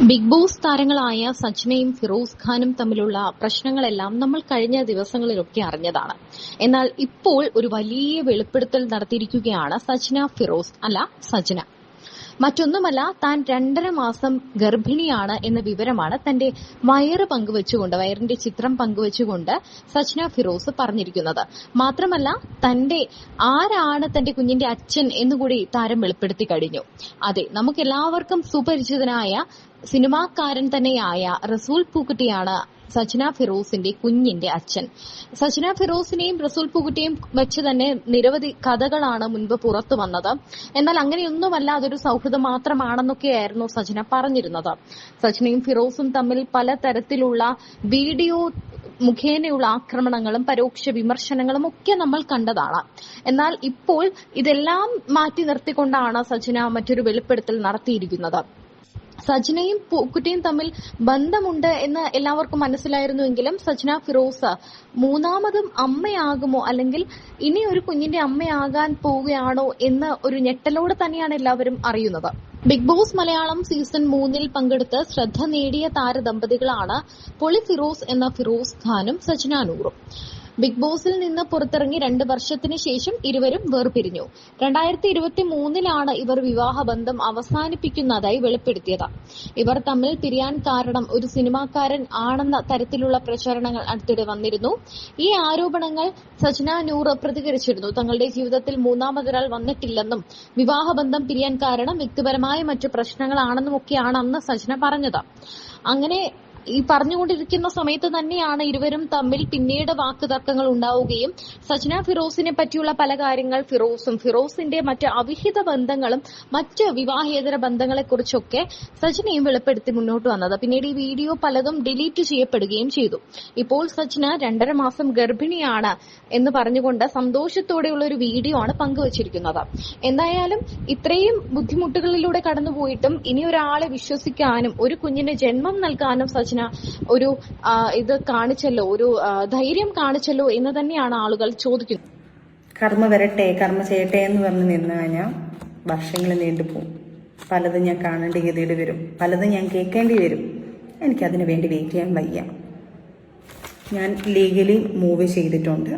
Big boss താരങ്ങളായ സജ്നയും ഫിറോസ് ഖാനും തമ്മിലുള്ള പ്രശ്നങ്ങളെല്ലാം നമ്മൾ കഴിഞ്ഞ ദിവസങ്ങളിലൊക്കെ അറിഞ്ഞതാണ്. എന്നാൽ ഇപ്പോൾ ഒരു വലിയ വെളിപ്പെടുത്തൽ നടത്തിയിരിക്കുകയാണ് സജ്ന. മറ്റൊന്നുമല്ല, താൻ 2.5 മാസം ഗർഭിണിയാണ് എന്ന വിവരമാണ് തന്റെ വയറിന്റെ ചിത്രം പങ്കുവച്ചുകൊണ്ട് സജ്ന ഫിറോസ് പറഞ്ഞിരിക്കുന്നത്. മാത്രമല്ല, ആരാണ് തന്റെ കുഞ്ഞിന്റെ അച്ഛൻ എന്നുകൂടി താരം വെളിപ്പെടുത്തി കഴിഞ്ഞു. അതെ, നമുക്കെല്ലാവർക്കും സുപരിചിതനായ സിനിമാക്കാരൻ തന്നെയായ റസൂൽ പൂക്കുട്ടിയാണ് സജ്ന ഫിറോസിന്റെ കുഞ്ഞിന്റെ അച്ഛൻ. സജ്ന ഫിറോസിനെയും റസൂൽ പൂക്കുട്ടിയെയും വെച്ച് തന്നെ നിരവധി കഥകളാണ് മുൻപ് പുറത്തു വന്നത്. എന്നാൽ അങ്ങനെയൊന്നുമല്ല, അതൊരു സൗഹൃദം മാത്രമാണെന്നൊക്കെയായിരുന്നു സജ്ന പറഞ്ഞിരുന്നത്. സജ്നയും ഫിറോസും തമ്മിൽ പലതരത്തിലുള്ള വീഡിയോ മുഖേനയുള്ള ആക്രമണങ്ങളും പരോക്ഷ വിമർശനങ്ങളും ഒക്കെ നമ്മൾ കണ്ടതാണ്. എന്നാൽ ഇപ്പോൾ ഇതെല്ലാം മാറ്റി നിർത്തിക്കൊണ്ടാണ് സജ്ന മറ്റൊരു വെളിപ്പെടുത്തൽ നടത്തിയിരിക്കുന്നത്. സജ്നയും പൂക്കുട്ടിയും തമ്മിൽ ബന്ധമുണ്ട് എന്ന് എല്ലാവർക്കും മനസ്സിലായിരുന്നുവെങ്കിലും സജ്ന ഫിറോസ് മൂന്നാമതും അമ്മയാകുമോ, അല്ലെങ്കിൽ ഇനി ഒരു കുഞ്ഞിന്റെ അമ്മയാകാൻ പോവുകയാണോ എന്ന ഒരു ഞെട്ടലോടെ തന്നെയാണ് എല്ലാവരും അറിയുന്നത്. ബിഗ് ബോസ് മലയാളം സീസൺ 3 പങ്കെടുത്ത് ശ്രദ്ധ നേടിയ താരദമ്പതികളാണ് പൊളി ഫിറോസ് എന്ന ഫിറോസ് ഖാനും സജ്ന നൂറും. ബിഗ് ബോസിൽ നിന്ന് പുറത്തിറങ്ങി 2 വർഷത്തിന് ശേഷം ഇരുവരും വേർപിരിഞ്ഞു. 2023 ഇവർ വിവാഹബന്ധം അവസാനിപ്പിക്കുന്നതായി വെളിപ്പെടുത്തിയത്. ഇവർ തമ്മിൽ പിരിയാൻ കാരണം ഒരു സിനിമാക്കാരൻ ആണെന്ന തരത്തിലുള്ള പ്രചാരണങ്ങൾ അടുത്തിടെ വന്നിരുന്നു. ഈ ആരോപണങ്ങൾ സജ്ന നൂർ പ്രതികരിച്ചിരുന്നു. തങ്ങളുടെ ജീവിതത്തിൽ മൂന്നാമതൊരാൾ വന്നിട്ടില്ലെന്നും വിവാഹബന്ധം പിരിയാൻ കാരണം വ്യക്തിപരമായ മറ്റു പ്രശ്നങ്ങളാണെന്നുമൊക്കെയാണ് അന്ന് സജ്ന പറഞ്ഞത്. അങ്ങനെ ഈ പറഞ്ഞുകൊണ്ടിരിക്കുന്ന സമയത്ത് തന്നെയാണ് ഇരുവരും തമ്മിൽ പിന്നീട് വാക്കുതർക്കങ്ങൾ ഉണ്ടാവുകയും സജ്ന ഫിറോസിനെ പറ്റിയുള്ള പല കാര്യങ്ങൾ ഫിറോസിന്റെ മറ്റ് അവിഹിത ബന്ധങ്ങളും മറ്റ് വിവാഹേതര ബന്ധങ്ങളെക്കുറിച്ചൊക്കെ സജ്നയും വെളിപ്പെടുത്തി മുന്നോട്ട് വന്നത്. പിന്നീട് ഈ വീഡിയോ പലതും ഡിലീറ്റ് ചെയ്യപ്പെടുകയും ചെയ്തു. ഇപ്പോൾ സജ്ന 2.5 മാസം ഗർഭിണിയാണ് എന്ന് പറഞ്ഞുകൊണ്ട് സന്തോഷത്തോടെയുള്ള ഒരു വീഡിയോ ആണ് പങ്കുവച്ചിരിക്കുന്നത്. എന്തായാലും ഇത്രയും ബുദ്ധിമുട്ടുകളിലൂടെ കടന്നുപോയിട്ടും ഇനി ഒരാളെ വിശ്വസിക്കാനും ഒരു കുഞ്ഞിന് ജന്മം നൽകാനും സജ്ന ഒരു ധൈര്യം കാണിച്ചല്ലോ എന്ന് തന്നെയാണ് ആളുകൾ ചോദിക്കുന്നത്. കർമ്മ വരട്ടെ, കർമ്മ ചെയ്യട്ടെ എന്ന് പറഞ്ഞ് നിന്ന് കഴിഞ്ഞാൽ വർഷങ്ങൾ നീണ്ടുപോകും. പലതും ഞാൻ കാണേണ്ട ഗതിയിൽ വരും, പലതും ഞാൻ കേൾക്കേണ്ടി വരും. എനിക്കതിനു വേണ്ടി വെയിറ്റ് ചെയ്യാൻ വയ്യ. ഞാൻ ലീഗലി മൂവ് ചെയ്തിട്ടുണ്ട്.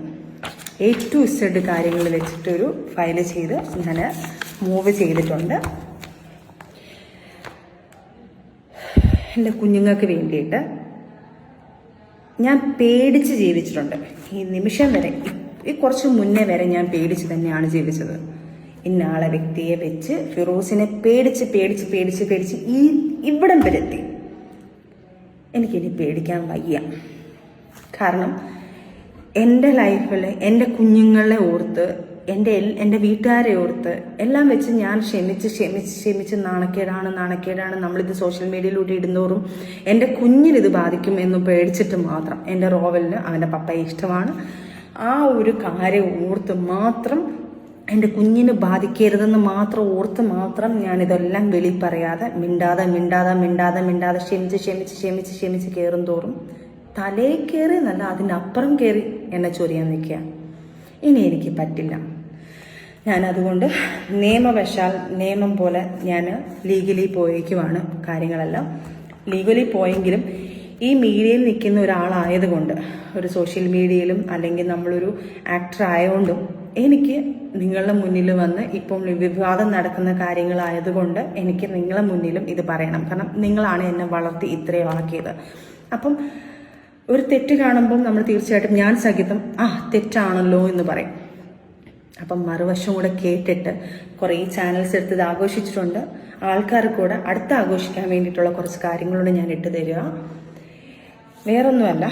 A to Z കാര്യങ്ങൾ വെച്ചിട്ടൊരു ഫയൽ ചെയ്ത് ഞാൻ മൂവ് ചെയ്തിട്ടുണ്ട്. എൻ്റെ കുഞ്ഞുങ്ങൾക്ക് വേണ്ടിയിട്ട് ഞാൻ പേടിച്ച് ജീവിച്ചിട്ടുണ്ട്. ഈ നിമിഷം വരെ, ഈ കുറച്ച് മുന്നേ വരെ ഞാൻ പേടിച്ച് തന്നെയാണ് ജീവിച്ചത്. ഇന്നാളെ വ്യക്തിയെ വെച്ച് ഫിറോസിനെ പേടിച്ച് ഇവിടം വരെത്തി. എനിക്കിനി പേടിക്കാൻ വയ്യ. കാരണം എൻ്റെ ലൈഫിൽ എൻ്റെ കുഞ്ഞുങ്ങളെ ഓർത്ത്, എൻ്റെ വീട്ടുകാരെ ഓർത്ത് എല്ലാം വെച്ച് ഞാൻ ക്ഷമിച്ച് നാണക്കേടാണ് നമ്മളിത് സോഷ്യൽ മീഡിയയിലൂടെ ഇടുന്നോറും എൻ്റെ കുഞ്ഞിനിത് ബാധിക്കും എന്ന് പേടിച്ചിട്ട് മാത്രം, എൻ്റെ റോവലിന് അവൻ്റെ പപ്പയെ ഇഷ്ടമാണ്, ആ ഒരു കാര്യം ഓർത്ത് മാത്രം, എൻ്റെ കുഞ്ഞിന് ബാധിക്കരുതെന്ന് ഓർത്ത് ഞാനിതെല്ലാം വെളി പറയാതെ മിണ്ടാതെ ക്ഷമിച്ച് കയറും തോറും തലേ കയറി നല്ല അതിനപ്പുറം കയറി എന്നെ ചൊരിയാൻ നിൽക്കുക. ഇനി എനിക്ക് പറ്റില്ല. ഞാനതുകൊണ്ട് നിയമം പോലെ ഞാൻ ലീഗലി പോയേക്കുവാണ്. കാര്യങ്ങളെല്ലാം ലീഗലി പോയെങ്കിലും ഈ മീഡിയയിൽ നിൽക്കുന്ന ഒരാളായതുകൊണ്ട്, ഒരു സോഷ്യൽ മീഡിയയിലും അല്ലെങ്കിൽ നമ്മളൊരു ആക്ടർ ആയതുകൊണ്ടും എനിക്ക് നിങ്ങളുടെ മുന്നിൽ വന്ന് ഇപ്പം വിവാദം നടക്കുന്ന കാര്യങ്ങളായതുകൊണ്ട് എനിക്ക് നിങ്ങളുടെ മുന്നിലും ഇത് പറയണം. കാരണം നിങ്ങളാണ് എന്നെ വളർത്തി ഇത്രയും ആക്കിയത്. അപ്പം ഒരു തെറ്റ് കാണുമ്പം നമ്മൾ തീർച്ചയായിട്ടും ഞാൻ സഹിതം തെറ്റാണല്ലോ എന്ന് പറയും. അപ്പം മറുവശം കൂടെ കേട്ടിട്ട് കുറേ ചാനൽസ് എടുത്തത് ആഘോഷിച്ചിട്ടുണ്ട്. ആൾക്കാർ കൂടെ അടുത്ത് ആഘോഷിക്കാൻ വേണ്ടിയിട്ടുള്ള കുറച്ച് കാര്യങ്ങളോട് ഞാൻ ഇട്ട് തരിക. വേറൊന്നുമല്ല,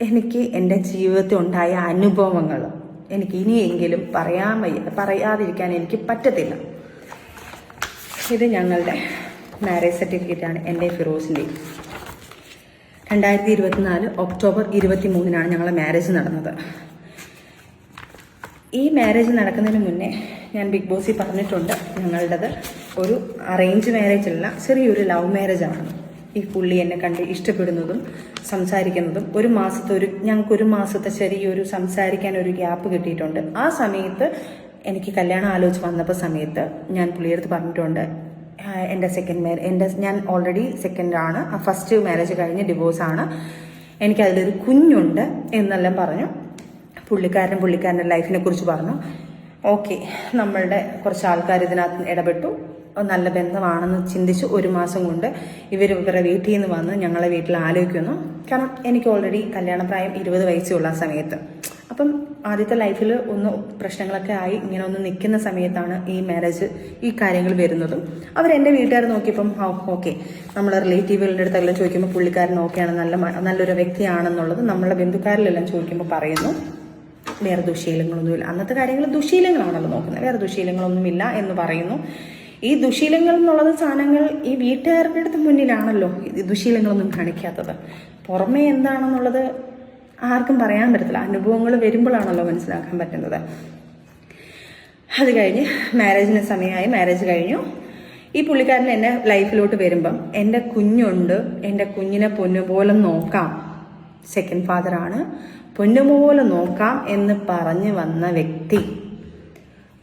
എനിക്ക് എൻ്റെ ജീവിതത്തിൽ ഉണ്ടായ അനുഭവങ്ങൾ എനിക്ക് ഇനിയെങ്കിലും പറയാതിരിക്കാൻ എനിക്ക് പറ്റത്തില്ല. ഇത് ഞങ്ങളുടെ മാരേജ് സർട്ടിഫിക്കറ്റാണ്, എൻ്റെ ഫിറോസിൻ്റെയും. 2024 ഒക്ടോബർ 23 ഞങ്ങളെ മാരേജ് നടന്നത്. ഈ മാരേജ് നടക്കുന്നതിന് മുന്നേ ഞാൻ ബിഗ് ബോസിൽ പറഞ്ഞിട്ടുണ്ട്, ഞങ്ങളുടേത് ഒരു അറേഞ്ച് മാരേജ് അല്ല, ചെറിയൊരു ലവ് മാരേജ് ആണ്. ഈ പുള്ളി എന്നെ കണ്ട് ഇഷ്ടപ്പെടുന്നതും സംസാരിക്കുന്നതും ഞങ്ങൾക്കൊരു മാസത്തെ ചെറിയൊരു സംസാരിക്കാൻ ഒരു ഗ്യാപ്പ് കിട്ടിയിട്ടുണ്ട്. ആ സമയത്ത് എനിക്ക് കല്യാണം ആലോചിച്ച് വന്നപ്പോൾ സമയത്ത് ഞാൻ പുള്ളിയെടുത്ത് പറഞ്ഞിട്ടുണ്ട്, ഞാൻ ഓൾറെഡി സെക്കൻഡാണ്. ഫസ്റ്റ് മാരേജ് കഴിഞ്ഞ് ഡിവോഴ്സാണ്. എനിക്കതിലൊരു കുഞ്ഞുണ്ട് എന്നെല്ലാം പറഞ്ഞു. പുള്ളിക്കാരൻ്റെ ലൈഫിനെ കുറിച്ച് പറഞ്ഞു. ഓക്കെ, നമ്മളുടെ കുറച്ച് ആൾക്കാർ ഇതിനകത്ത് ഇടപെട്ടു. നല്ല ബന്ധമാണെന്ന് ചിന്തിച്ച് 1 മാസം കൊണ്ട് ഇവരുടെ വീട്ടിൽ നിന്ന് വന്ന് ഞങ്ങളെ വീട്ടിൽ ആലോചിക്കുന്നു. കാരണം എനിക്ക് ഓൾറെഡി കല്യാണപ്രായം 20 വയസ്സുള്ള ആ സമയത്ത്. അപ്പം ആദ്യത്തെ ലൈഫിൽ ഒന്ന് പ്രശ്നങ്ങളൊക്കെ ആയി ഇങ്ങനെ ഒന്ന് നിൽക്കുന്ന സമയത്താണ് ഈ കാര്യങ്ങൾ വരുന്നതും. അവരെൻ്റെ വീട്ടുകാർ നോക്കിയപ്പം ഓക്കെ, നമ്മളെ റിലേറ്റീവുകളുടെ അടുത്തെല്ലാം ചോദിക്കുമ്പോൾ പുള്ളിക്കാരൻ ഓക്കെയാണ്, നല്ലൊരു വ്യക്തിയാണെന്നുള്ളത് നമ്മളെ ബന്ധുക്കാരിലെല്ലാം ചോദിക്കുമ്പോൾ പറയുന്നു വേറെ ദുശീലങ്ങളൊന്നുമില്ല. അന്നത്തെ കാര്യങ്ങൾ ദുശീലങ്ങളാണല്ലോ നോക്കുന്നത്, വേറെ ദുശീലങ്ങളൊന്നുമില്ല എന്ന് പറയുന്നു. ഈ ദുശീലങ്ങൾ എന്നുള്ളത് സാധനങ്ങൾ ഈ വീട്ടുകാരുടെ അടുത്ത് മുന്നിലാണല്ലോ ഈ ദുശീലങ്ങളൊന്നും കാണിക്കാത്തത്. പുറമേ എന്താണെന്നുള്ളത് ആർക്കും പറയാൻ പറ്റത്തില്ല, അനുഭവങ്ങൾ വരുമ്പോഴാണല്ലോ മനസ്സിലാക്കാൻ പറ്റുന്നത്. അത് കഴിഞ്ഞ് മാരേജിന് സമയമായി, മാരേജ് കഴിഞ്ഞു. ഈ പുള്ളിക്കാരൻ എൻ്റെ ലൈഫിലോട്ട് വരുമ്പം എൻ്റെ കുഞ്ഞുണ്ട്, എൻ്റെ കുഞ്ഞിനെ പൊന്നുപോലെ നോക്കാം, സെക്കൻഡ് ഫാദറാണ്, പൊന്നുപോലെ നോക്കാം എന്ന് പറഞ്ഞ് വന്ന വ്യക്തി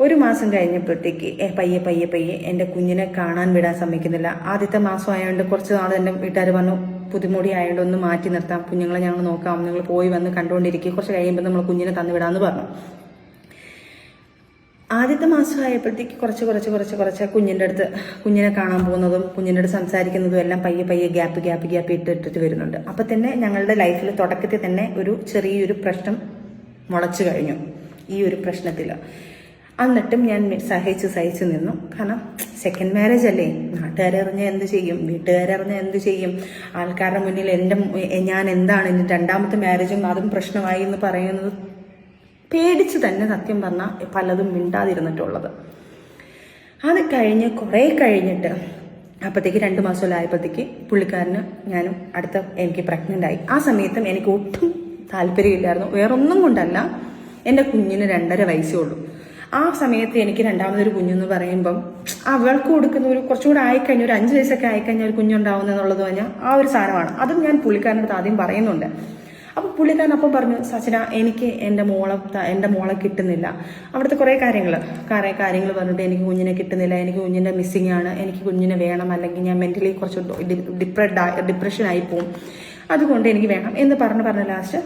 1 മാസം കഴിഞ്ഞപ്പോഴത്തേക്ക് പയ്യെ എൻ്റെ കുഞ്ഞിനെ കാണാൻ വിടാൻ സമ്മതിക്കുന്നില്ല. ആദ്യത്തെ മാസം ആയതുകൊണ്ട് കുറച്ച് നാൾ എൻ്റെ വീട്ടുകാർ പറഞ്ഞു പുതുമുടി ആയതുകൊണ്ട് ഒന്ന് മാറ്റി നിർത്താം, കുഞ്ഞുങ്ങളെ ഞങ്ങൾ നോക്കാം, നിങ്ങൾ പോയി വന്ന് കണ്ടുകൊണ്ടിരിക്കുക, കുറച്ച് കഴിയുമ്പോൾ നമ്മൾ കുഞ്ഞിനെ തന്നുവിടാമെന്ന് പറഞ്ഞു. ആദ്യത്തെ മാസം ആയപ്പോഴത്തേക്ക് കുറച്ച് കുഞ്ഞിനെ കാണാൻ പോകുന്നതും കുഞ്ഞിൻ്റെ അടുത്ത് സംസാരിക്കുന്നതും എല്ലാം പയ്യെ ഗ്യാപ്പ് ഇട്ടിട്ട് വരുന്നുണ്ട്. അപ്പം തന്നെ ഞങ്ങളുടെ ലൈഫിൽ തുടക്കത്തിൽ തന്നെ ഒരു ചെറിയൊരു പ്രശ്നം മുളച്ചു കഴിഞ്ഞു ഈ ഒരു പ്രശ്നത്തിൽ. എന്നിട്ടും ഞാൻ സഹിച്ചു നിന്നു. കാരണം സെക്കൻഡ് മാരേജ് അല്ലേ, നാട്ടുകാരറിഞ്ഞാൽ എന്ത് ചെയ്യും, വീട്ടുകാരറിഞ്ഞാൽ എന്ത് ചെയ്യും, ആൾക്കാരുടെ മുന്നിൽ ഞാൻ എന്താണ്, എൻ്റെ 2ാമത്തെ മാരേജും അതും പ്രശ്നമായി എന്ന് പറയുന്നത് പേടിച്ച് തന്നെ സത്യം പറഞ്ഞാൽ പലതും മിണ്ടാതിരുന്നിട്ടുള്ളത്. അത് കഴിഞ്ഞ് കുറേ കഴിഞ്ഞിട്ട് അപ്പോഴത്തേക്ക് 2 മാസമായപ്പോഴത്തേക്ക് പുള്ളിക്കാരന് ഞാനും എനിക്ക് പ്രഗ്നൻ്റ് ആയി. ആ സമയത്തും എനിക്ക് ഒട്ടും താല്പര്യമില്ലായിരുന്നു, വേറൊന്നും കൊണ്ടല്ല, എൻ്റെ കുഞ്ഞിന് 2.5 വയസ്സേ ഉള്ളൂ. ആ സമയത്ത് എനിക്ക് 2ാമതൊരു കുഞ്ഞെന്ന് പറയുമ്പം അവൾക്ക് കൊടുക്കുന്ന ഒരു കുറച്ചുകൂടെ ആയിക്കഴിഞ്ഞാൽ ഒരു 5 വയസ്സൊക്കെ ആയിക്കഴിഞ്ഞാൽ ഒരു കുഞ്ഞുണ്ടാവുന്നത് എന്നുള്ളത് പറഞ്ഞാൽ ആ ഒരു സാധനമാണ്. അതും ഞാൻ പുള്ളിക്കാരൻ്റെ അടുത്ത് ആദ്യം പറയുന്നുണ്ട്. അപ്പോൾ പുള്ളിക്കാരൻ അപ്പം പറഞ്ഞു, സച്ചിന എനിക്ക് എൻ്റെ മോളെ കിട്ടുന്നില്ല. അവിടുത്തെ കുറേ കാര്യങ്ങൾ പറഞ്ഞിട്ട് എനിക്ക് കുഞ്ഞിനെ കിട്ടുന്നില്ല, എനിക്ക് കുഞ്ഞിൻ്റെ മിസ്സിങ് ആണ്, എനിക്ക് കുഞ്ഞിനെ വേണം, അല്ലെങ്കിൽ ഞാൻ മെൻ്റലി കുറച്ച് ഡിപ്രഷനായി പോവും, അതുകൊണ്ട് എനിക്ക് വേണം എന്ന് പറഞ്ഞ് ലാസ്റ്റ്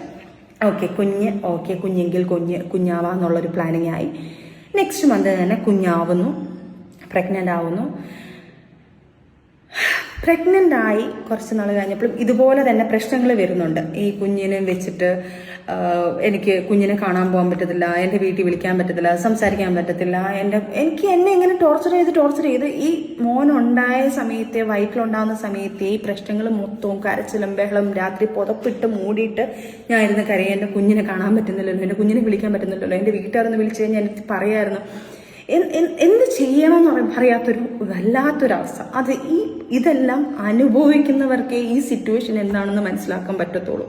കുഞ്ഞെങ്കിൽ കുഞ്ഞാവാന്നുള്ളൊരു പ്ലാനിങ് ആയി. നെക്സ്റ്റ് മന്ത് തന്നെ കുഞ്ഞാവുന്നു, പ്രഗ്നൻ്റ് ആവുന്നു. പ്രഗ്നൻ്റ് ആയി കുറച്ച് നാൾ കഴിഞ്ഞപ്പോഴും ഇതുപോലെ തന്നെ പ്രശ്നങ്ങൾ വരുന്നുണ്ട്. ഈ കുഞ്ഞിനെ വെച്ചിട്ട് എനിക്ക് കുഞ്ഞിനെ കാണാൻ പോകാൻ പറ്റത്തില്ല, എൻ്റെ വീട്ടിൽ വിളിക്കാൻ പറ്റത്തില്ല, സംസാരിക്കാൻ പറ്റത്തില്ല. എന്നെ ഇങ്ങനെ ടോർച്ചർ ചെയ്ത് ഈ മോനുണ്ടായ സമയത്തെ, വയറ്റിലുണ്ടാകുന്ന സമയത്തെ ഈ പ്രശ്നങ്ങൾ മൊത്തവും കരച്ചിലും ബഹളം, രാത്രി പുതപ്പിട്ട് മൂടിയിട്ട് ഞാൻ ഇരുന്ന് കരയും, എൻ്റെ കുഞ്ഞിനെ കാണാൻ പറ്റുന്നില്ലല്ലോ, എൻ്റെ കുഞ്ഞിനെ വിളിക്കാൻ പറ്റുന്നില്ലല്ലോ. എൻ്റെ വീട്ടുകാരൊന്ന് വിളിച്ചു കഴിഞ്ഞാൽ എനിക്ക് പറയായിരുന്നു എന്ത് ചെയ്യണമെന്ന് അറിയാത്തൊരു വല്ലാത്തൊരവസ്ഥ. ഇതെല്ലാം അനുഭവിക്കുന്നവർക്കേ ഈ സിറ്റുവേഷൻ എന്താണെന്ന് മനസ്സിലാക്കാൻ പറ്റത്തുള്ളൂ.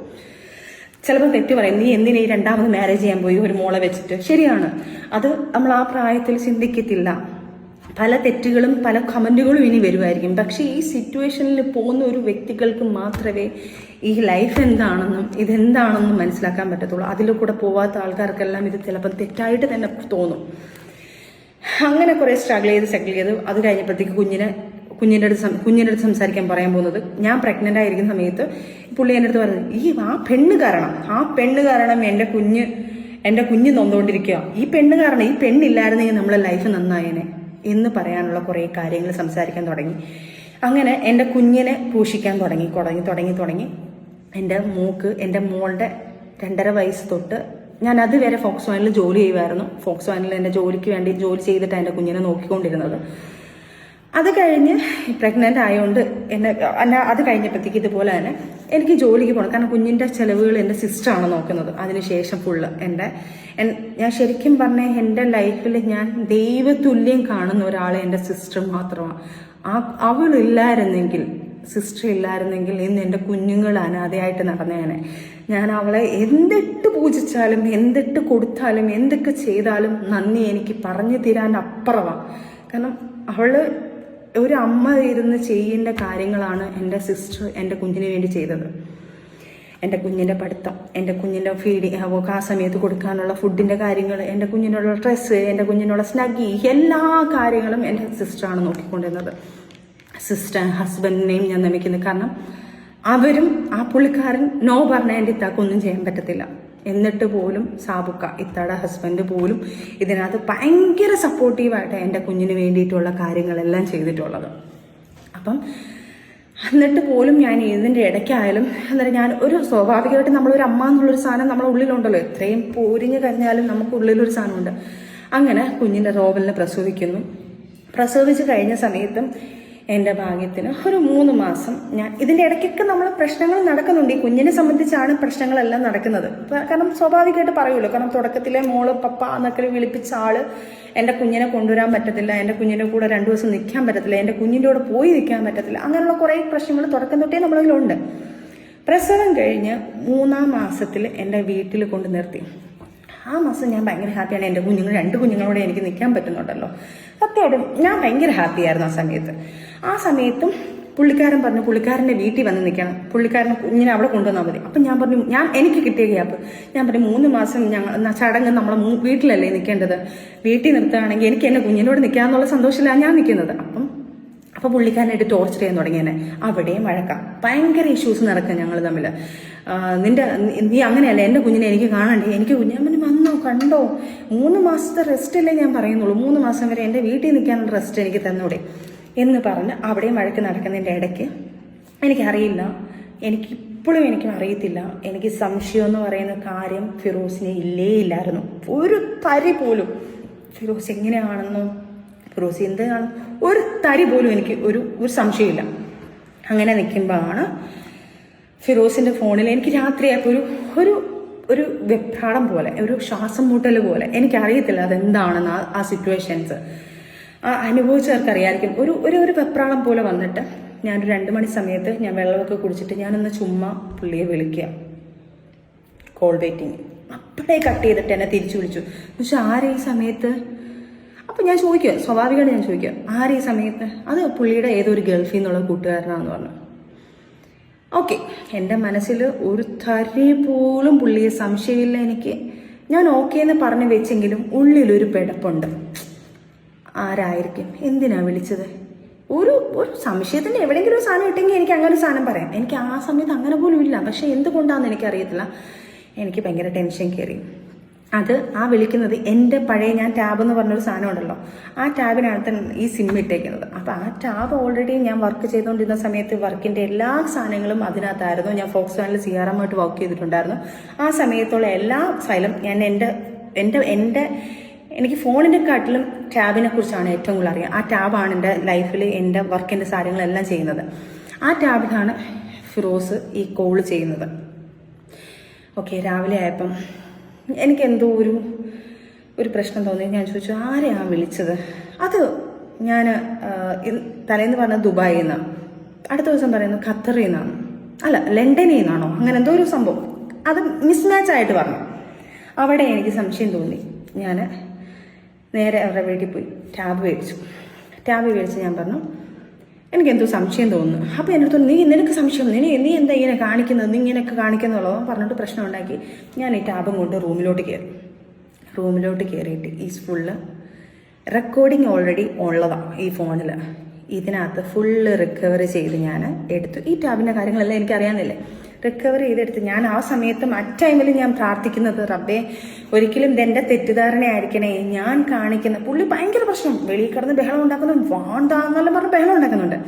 ചിലപ്പോൾ തെറ്റ് പറയും, നീ എന്തിനാ ഈ 2ാമത് മാരേജ് ചെയ്യാൻ പോയി ഒരു മോളെ വെച്ചിട്ട്. ശരിയാണ്, അത് നമ്മൾ ആ പ്രായത്തിൽ ചിന്തിക്കത്തില്ല. പല തെറ്റുകളും പല കമന്റുകളും ഇനി വരുമായിരിക്കും. പക്ഷെ ഈ സിറ്റുവേഷനിൽ പോകുന്ന ഒരു വ്യക്തികൾക്ക് മാത്രമേ ഈ ലൈഫ് എന്താണെന്നും ഇതെന്താണെന്നും മനസ്സിലാക്കാൻ പറ്റത്തുള്ളൂ. അതിൽ കൂടെ പോവാത്ത ആൾക്കാർക്കെല്ലാം ഇത് ചിലപ്പോൾ തെറ്റായിട്ട് തന്നെ തോന്നും. അങ്ങനെ കുറേ സ്ട്രഗിൾ ചെയ്ത് അത് കഴിഞ്ഞപ്പോഴത്തേക്ക് കുഞ്ഞിൻ്റെ അടുത്ത് സംസാരിക്കാൻ പറയാൻ പോകുന്നത്, ഞാൻ പ്രഗ്നൻ്റ് ആയിരിക്കുന്ന സമയത്ത് പുള്ളി എൻ്റെ അടുത്ത് പറഞ്ഞത്, ആ പെണ്ണ് കാരണം എൻ്റെ കുഞ്ഞ് നൊന്നുകൊണ്ടിരിക്കുക, ഈ പെണ്ണില്ലായിരുന്നെങ്കിൽ നമ്മളെ ലൈഫ് നന്നായേനെ എന്ന് പറയാനുള്ള കുറേ കാര്യങ്ങൾ സംസാരിക്കാൻ തുടങ്ങി. അങ്ങനെ എൻ്റെ കുഞ്ഞിനെ പോഷിക്കാൻ തുടങ്ങി. എൻ്റെ മോളുടെ 2.5 വയസ്സ് തൊട്ട് ഞാൻ അതുവരെ ഫോക്സ് വാനിൽ ജോലി ചെയ്യുമായിരുന്നു. ഫോക്സ് വാനിൽ എൻ്റെ ജോലിക്ക് വേണ്ടി ജോലി ചെയ്തിട്ടാണ് എൻ്റെ കുഞ്ഞിനെ നോക്കിക്കൊണ്ടിരുന്നത്. അത് കഴിഞ്ഞ് പ്രഗ്നൻ്റ് ആയതുകൊണ്ട് അത് കഴിഞ്ഞപ്പോഴത്തേക്ക് ഇതുപോലെ തന്നെ എനിക്ക് ജോലിക്ക് പോകണം. കാരണം കുഞ്ഞിൻ്റെ ചിലവുകൾ എൻ്റെ സിസ്റ്ററാണ് നോക്കുന്നത്. അതിനുശേഷം ഫുള്ള് ഞാൻ ശരിക്കും പറഞ്ഞ എൻ്റെ ലൈഫിൽ ഞാൻ ദൈവതുല്യം കാണുന്ന ഒരാളെ എൻ്റെ സിസ്റ്റർ മാത്രമാണ്. സിസ്റ്റർ ഇല്ലായിരുന്നെങ്കിൽ ഇന്ന് എൻ്റെ കുഞ്ഞുങ്ങൾ അനാഥയായിട്ട് നടന്നേനെ. ഞാൻ അവളെ എന്തിട്ട് പൂജിച്ചാലും എന്തിട്ട് കൊടുത്താലും എന്തൊക്കെ ചെയ്താലും നന്ദി എനിക്ക് പറഞ്ഞു തരാൻ അപ്പുറമാണ്. കാരണം അവള് ഒരു അമ്മ ഇരുന്ന് ചെയ്യേണ്ട കാര്യങ്ങളാണ് എൻ്റെ സിസ്റ്റർ എൻ്റെ കുഞ്ഞിന് വേണ്ടി ചെയ്തത്. എൻ്റെ കുഞ്ഞിൻ്റെ പഠിത്തം, എൻ്റെ കുഞ്ഞിൻ്റെ ഫീഡിങ്, ആ സമയത്ത് കൊടുക്കാനുള്ള ഫുഡിൻ്റെ കാര്യങ്ങൾ, എൻ്റെ കുഞ്ഞിനുള്ള ഡ്രസ്സ്, എൻ്റെ കുഞ്ഞിനുള്ള സ്നഗ്ഗി, എല്ലാ കാര്യങ്ങളും എൻ്റെ സിസ്റ്ററാണ് നോക്കിക്കൊണ്ടിരുന്നത്. ഹസ്ബൻഡിനെയും ഞാൻ നമിക്കുന്നത്. കാരണം അവരും ആ പുള്ളിക്കാരൻ നോ പറഞ്ഞ എൻ്റെ ഇത്താക്കൊന്നും ചെയ്യാൻ പറ്റത്തില്ല. എന്നിട്ട് പോലും സാബുക്ക ഇത്താടെ ഹസ്ബൻഡ് പോലും ഇതിനകത്ത് ഭയങ്കര സപ്പോർട്ടീവായിട്ട് എൻ്റെ കുഞ്ഞിന് വേണ്ടിയിട്ടുള്ള കാര്യങ്ങളെല്ലാം ചെയ്തിട്ടുള്ളത്. അപ്പം എന്നിട്ട് പോലും ഞാൻ ഇതിൻ്റെ ഇടയ്ക്കായാലും അന്നേരം ഞാൻ ഒരു സ്വാഭാവികമായിട്ട് നമ്മളൊരു അമ്മ എന്നുള്ളൊരു സാധനം നമ്മളെ ഉള്ളിലുണ്ടല്ലോ. എത്രയും പോരിഞ്ഞ് കഴിഞ്ഞാലും നമുക്ക് ഉള്ളിലൊരു സാധനമുണ്ട്. അങ്ങനെ കുഞ്ഞിൻ്റെ റോബലിനെ പ്രസവിച്ച് കഴിഞ്ഞ സമയത്തും എൻ്റെ ഭാഗ്യത്തിന് ഒരു 3 മാസം ഞാൻ ഇതിൻ്റെ ഇടയ്ക്കൊക്കെ നമ്മൾ പ്രശ്നങ്ങൾ നടക്കുന്നുണ്ട്. ഈ കുഞ്ഞിനെ സംബന്ധിച്ചാണ് പ്രശ്നങ്ങളെല്ലാം നടക്കുന്നത്. കാരണം സ്വാഭാവികമായിട്ട് പറയുമല്ലോ, കാരണം തുടക്കത്തിലെ മോള് പപ്പ എന്നൊക്കെ വിളിപ്പിച്ച ആള് എൻ്റെ കുഞ്ഞിനെ കൊണ്ടുവരാൻ പറ്റത്തില്ല, എൻ്റെ കുഞ്ഞിൻ്റെ കൂടെ 2 ദിവസം നിൽക്കാൻ പറ്റത്തില്ല, എൻ്റെ കുഞ്ഞിൻ്റെ കൂടെ പോയി നിൽക്കാൻ പറ്റത്തില്ല, അങ്ങനെയുള്ള കുറേ പ്രശ്നങ്ങൾ തുടക്കം തൊട്ടേ നമ്മളതിലുണ്ട്. പ്രസവം കഴിഞ്ഞ് 3-ാം മാസത്തിൽ എൻ്റെ വീട്ടിൽ കൊണ്ട് നിർത്തി. ആ മാസം ഞാൻ ഭയങ്കര ഹാപ്പിയാണ്. എൻ്റെ 2 കുഞ്ഞുങ്ങളോടെ എനിക്ക് നിൽക്കാൻ പറ്റുന്നുണ്ടല്ലോ. സത്യമായിട്ടും ഞാൻ ഭയങ്കര ഹാപ്പിയായിരുന്നു ആ സമയത്തും പുള്ളിക്കാരൻ പറഞ്ഞു പുള്ളിക്കാരൻ്റെ വീട്ടിൽ വന്ന് നിൽക്കണം, പുള്ളിക്കാരൻ കുഞ്ഞിനെ അവിടെ കൊണ്ടുവന്നാൽ മതി. അപ്പം ഞാൻ പറഞ്ഞു എനിക്ക് കിട്ടിയ ഗ്യാപ്പ് ഞാൻ പറഞ്ഞു 3 മാസം ചടങ്ങ് നമ്മളെ വീട്ടിലല്ലേ നിൽക്കേണ്ടത്, വീട്ടിൽ നിർത്തുകയാണെങ്കിൽ എനിക്ക് എൻ്റെ കുഞ്ഞിനോട് നിൽക്കാമെന്നുള്ള സന്തോഷത്തിലാണ് ഞാൻ നിൽക്കുന്നത്. അപ്പം പുള്ളിക്കാരനായിട്ട് ടോർച്ചർ ചെയ്യാൻ തുടങ്ങിയെന്നെ. അവിടെയും വഴക്കാം, ഭയങ്കര ഇഷ്യൂസ് നടക്കുക ഞങ്ങൾ തമ്മിൽ. നീ അങ്ങനെയല്ല, എൻ്റെ കുഞ്ഞിനെ എനിക്ക് കാണണ്ടേ, എനിക്ക് കുഞ്ഞമ്മന് വന്നോ കണ്ടോ, 3 മാസത്തെ റെസ്റ്റ് അല്ലേ ഞാൻ പറയുന്നുള്ളൂ, 3 മാസം വരെ എൻ്റെ വീട്ടിൽ നിൽക്കാനുള്ള റെസ്റ്റ് എനിക്ക് തന്നൂടെ എന്ന് പറഞ്ഞ് അവിടെയും വഴക്ക് നടക്കുന്നതിൻ്റെ ഇടയ്ക്ക് എനിക്കറിയില്ല, എനിക്കിപ്പോഴും അറിയത്തില്ല, എനിക്ക് സംശയം എന്ന് പറയുന്ന കാര്യം ഫിറോസിനെ ഇല്ലായിരുന്നു. ഒരു തരി പോലും ഫിറോസ് എങ്ങനെയാണെന്നോ ഫിറോസ് എന്താണ് ഒരു തരി പോലും എനിക്ക് ഒരു സംശയമില്ല. അങ്ങനെ നിൽക്കുമ്പോഴാണ് ഫിറോസിൻ്റെ ഫോണിൽ എനിക്ക് രാത്രിയായപ്പോൾ ഒരു വെപ്രാളം പോലെ, ഒരു ശ്വാസം മുട്ടൽ പോലെ, എനിക്കറിയത്തില്ല അതെന്താണെന്ന് ആ സിറ്റുവേഷൻസ് അനുഭവിച്ചവർക്കറിയായിരിക്കും. ഒരു വെപ്രാളം പോലെ വന്നിട്ട് ഞാനൊരു 2 മണി സമയത്ത് ഞാൻ വെള്ളമൊക്കെ കുടിച്ചിട്ട് ഞാനൊന്ന് ചുമ്മാ പുള്ളിയെ വിളിക്കുക, കോൾ വെയിറ്റിങ്. അപ്പോഴേ കട്ട് ചെയ്തിട്ട് എന്നെ തിരിച്ചു വിളിച്ചു. പക്ഷെ ആരെ ഈ സമയത്ത്? അപ്പം ഞാൻ ചോദിക്കുക, സ്വാഭാവികമായിട്ട് ഞാൻ ചോദിക്കുക, ആരെ ഈ സമയത്ത്? അത് പുള്ളിയുടെ ഏതൊരു ഗൾഫിൽ നിന്നുള്ള കൂട്ടുകാരനാണെന്ന് പറഞ്ഞു. ഓക്കെ, എൻ്റെ മനസ്സിൽ ഒരു തരി പോലും പുള്ളിയെ സംശയമില്ല എനിക്ക്. ഞാൻ ഓക്കെ എന്ന് പറഞ്ഞു വെച്ചെങ്കിലും ഉള്ളിലൊരു പിടപ്പുണ്ട്. ആരായിരിക്കും, എന്തിനാ വിളിച്ചത്? ഒരു സംശയത്തിൻ്റെ എവിടെയെങ്കിലും ഒരു സാധനം ഇട്ടെങ്കിൽ എനിക്ക് അങ്ങനെ ഒരു സാധനം പറയാം. എനിക്ക് ആ സമയത്ത് അങ്ങനെ പോലും ഇല്ല. പക്ഷെ എന്തുകൊണ്ടാണെന്ന് എനിക്കറിയത്തില്ല, എനിക്ക് ഭയങ്കര ടെൻഷൻ കയറി. അത് ആ വിളിക്കുന്നത് എൻ്റെ പഴയ ഞാൻ ടാബ് എന്ന് പറഞ്ഞൊരു സാധനം ഉണ്ടല്ലോ, ആ ടാബിനകത്ത് ഈ സിം ഇട്ടേക്കുന്നത്. അപ്പോൾ ആ ടാബ് ഓൾറെഡി ഞാൻ വർക്ക് ചെയ്തുകൊണ്ടിരുന്ന സമയത്ത് വർക്കിൻ്റെ എല്ലാ സാധനങ്ങളും അതിനകത്തായിരുന്നു. ഞാൻ ഫോക്സ് വാനിൽ CRM ആയിട്ട് വർക്ക് ചെയ്തിട്ടുണ്ടായിരുന്നു. ആ സമയത്തുള്ള എല്ലാ ഫയലും ഞാൻ എനിക്ക് ഫോണിൻ്റെ കാട്ടിലും ടാബിനെ കുറിച്ചാണ് ഏറ്റവും കൂടുതൽ അറിയാം. ആ ടാബാണ് എൻ്റെ ലൈഫിൽ എൻ്റെ വർക്കിൻ്റെ കാര്യങ്ങളെല്ലാം ചെയ്യുന്നത്. ആ ടാബിലാണ് ഫിറോസ് ഈ കോള് ചെയ്യുന്നത്. ഓക്കെ, രാവിലെ ആയപ്പം എനിക്കെന്തോ ഒരു പ്രശ്നം തോന്നി. ഞാൻ ചോദിച്ചു, ആരെയാണ് വിളിച്ചത്? അത് ഞാൻ തലേന്ന് പറഞ്ഞത് ദുബായിൽ നിന്നാണ്, അടുത്ത ദിവസം പറയുന്നത് ഖത്തറിൽ നിന്നാണ്, അല്ല ലണ്ടനിൽ നിന്നാണോ, അങ്ങനെ എന്തോ ഒരു സംഭവം. അത് മിസ്മാച്ച് ആയിട്ട് പറഞ്ഞു. അവിടെ എനിക്ക് സംശയം തോന്നി. ഞാൻ നേരെ അവരുടെ വീട്ടിൽ പോയി ടാബ് മേടിച്ചു. ഞാൻ പറഞ്ഞു എനിക്കെന്തോ സംശയം തോന്നുന്നു. അപ്പോൾ എൻ്റെ അടുത്ത് നിനക്ക് സംശയം, നീ എന്താ ഇങ്ങനെ കാണിക്കുന്നത്, നീ ഇങ്ങനെയൊക്കെ കാണിക്കുന്നുള്ളൂ പറഞ്ഞിട്ട് പ്രശ്നം ഉണ്ടാക്കി. ഞാൻ ഈ ടാബും കൊണ്ട് റൂമിലോട്ട് കയറിയിട്ട് ഈ ഫുള്ള് റെക്കോർഡിങ് ഓൾറെഡി ഉള്ളതാണ് ഈ ഫോണിൽ. ഇതിനകത്ത് ഫുള്ള് റിക്കവറി ചെയ്ത് ഞാൻ എടുത്തു. ഈ ടാബിൻ്റെ കാര്യങ്ങളെല്ലാം എനിക്കറിയാമെന്നില്ലേ, റിക്കവറി ചെയ്തെടുത്ത് ഞാൻ ആ സമയത്തും ടൈമിൽ ഞാൻ പ്രാർത്ഥിക്കുന്നത്, റബ്ബേ ഒരിക്കലും ഇതെൻ്റെ തെറ്റിദ്ധാരണയായിരിക്കണേ, ഞാൻ കാണിക്കുന്ന പുള്ളി ഭയങ്കര പ്രശ്നം വെളിയിൽ കിടന്ന് ബഹളം ഉണ്ടാക്കുന്നു, വാണ്ടാന്നെല്ലാം പറഞ്ഞ് ബഹളം ഉണ്ടാക്കുന്നുണ്ട്.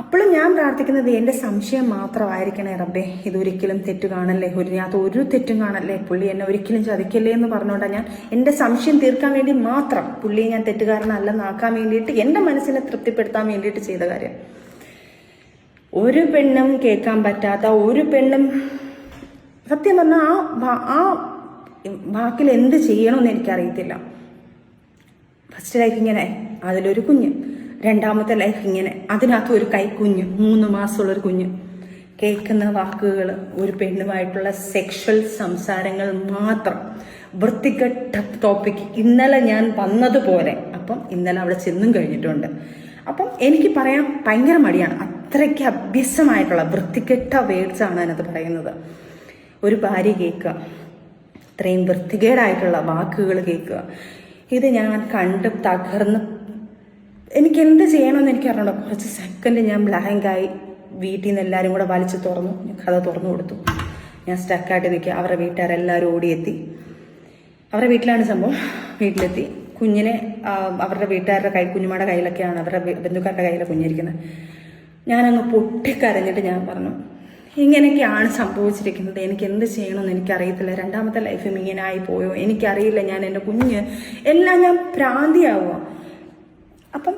അപ്പോഴും ഞാൻ പ്രാർത്ഥിക്കുന്നത് എൻ്റെ സംശയം മാത്രമായിരിക്കണേ റബ്ബേ, ഇതൊരിക്കലും തെറ്റ് കാണല്ലേ, ഒരു തെറ്റും കാണല്ലേ, പുള്ളി എന്നെ ഒരിക്കലും ചതിക്കല്ലേ എന്ന് പറഞ്ഞുകൊണ്ടാണ് ഞാൻ എൻ്റെ സംശയം തീർക്കാൻ വേണ്ടി മാത്രം, പുള്ളിയെ ഞാൻ തെറ്റുകാരനല്ലെന്നാക്കാൻ വേണ്ടിയിട്ട്, എൻ്റെ മനസ്സിനെ തൃപ്തിപ്പെടുത്താൻ വേണ്ടിയിട്ട് ചെയ്ത കാര്യം. ഒരു പെണ്ണും കേൾക്കാൻ പറ്റാത്ത, ഒരു പെണ്ണും സത്യം പറഞ്ഞാൽ ആ വാക്കിൽ എന്ത് ചെയ്യണമെന്ന് എനിക്കറിയത്തില്ല. ഫസ്റ്റ് ലൈഫ് ഇങ്ങനെ, അതിലൊരു കുഞ്ഞ്, രണ്ടാമത്തെ ലൈഫ് ഇങ്ങനെ, അതിനകത്ത് ഒരു കൈക്കുഞ്ഞ്, 3 മാസമുള്ളൊരു കുഞ്ഞ്. കേൾക്കുന്ന വാക്കുകൾ ഒരു പെണ്ണുമായിട്ടുള്ള സെക്ഷൽ സംസാരങ്ങൾ മാത്രം, വൃത്തികെട്ട ടോപ്പിക്. ഇന്നലെ ഞാൻ വന്നതുപോലെ, അപ്പം ഇന്നലെ അവിടെ ചെന്നും കഴിഞ്ഞിട്ടുണ്ട്. അപ്പം എനിക്ക് പറയാൻ ഭയങ്കര മടിയാണ്, അത്രയ്ക്ക് അഭ്യസമായിട്ടുള്ള വൃത്തികെട്ട വേർഡ്സാണ് അതിനകത്ത് പറയുന്നത്. ഒരു ഭാര്യ കേൾക്കുക, ഇത്രയും വൃത്തികേടായിട്ടുള്ള വാക്കുകൾ കേൾക്കുക. ഇത് ഞാൻ കണ്ട് തകർന്ന് എനിക്ക് എന്ത് ചെയ്യണമെന്ന് എനിക്ക് അറിയണം. കുറച്ച് സെക്കൻഡ് ഞാൻ ബ്ലാങ്കായി. വീട്ടിൽ നിന്ന് എല്ലാവരും കൂടെ വലിച്ചു തുറന്നു. കഥ തുറന്നു കൊടുത്തു. ഞാൻ സ്റ്റക്കായിട്ട് നിൽക്കുക. അവരുടെ വീട്ടുകാരെല്ലാവരും ഓടിയെത്തി. അവരുടെ വീട്ടിലാണ് സംഭവം. വീട്ടിലെത്തി കുഞ്ഞിനെ അവരുടെ വീട്ടുകാരുടെ കുഞ്ഞുമ്മയുടെ കയ്യിലൊക്കെയാണ്, അവരുടെ ബന്ധുക്കാരുടെ കയ്യിലാണ് കുഞ്ഞിരിക്കുന്നത്. ഞാനങ്ങ് പൊട്ടിക്കരഞ്ഞിട്ട് ഞാൻ പറഞ്ഞു, ഇങ്ങനെയൊക്കെയാണ് സംഭവിച്ചിരിക്കുന്നത്, എനിക്ക് എന്ത് ചെയ്യണമെന്ന് എനിക്കറിയത്തില്ല, രണ്ടാമത്തെ ലൈഫും ഇങ്ങനെ ആയി പോയോ എനിക്കറിയില്ല, ഞാൻ എൻ്റെ കുഞ്ഞ് എല്ലാം ഞാൻ ഭ്രാന്തിയാവുക. അപ്പം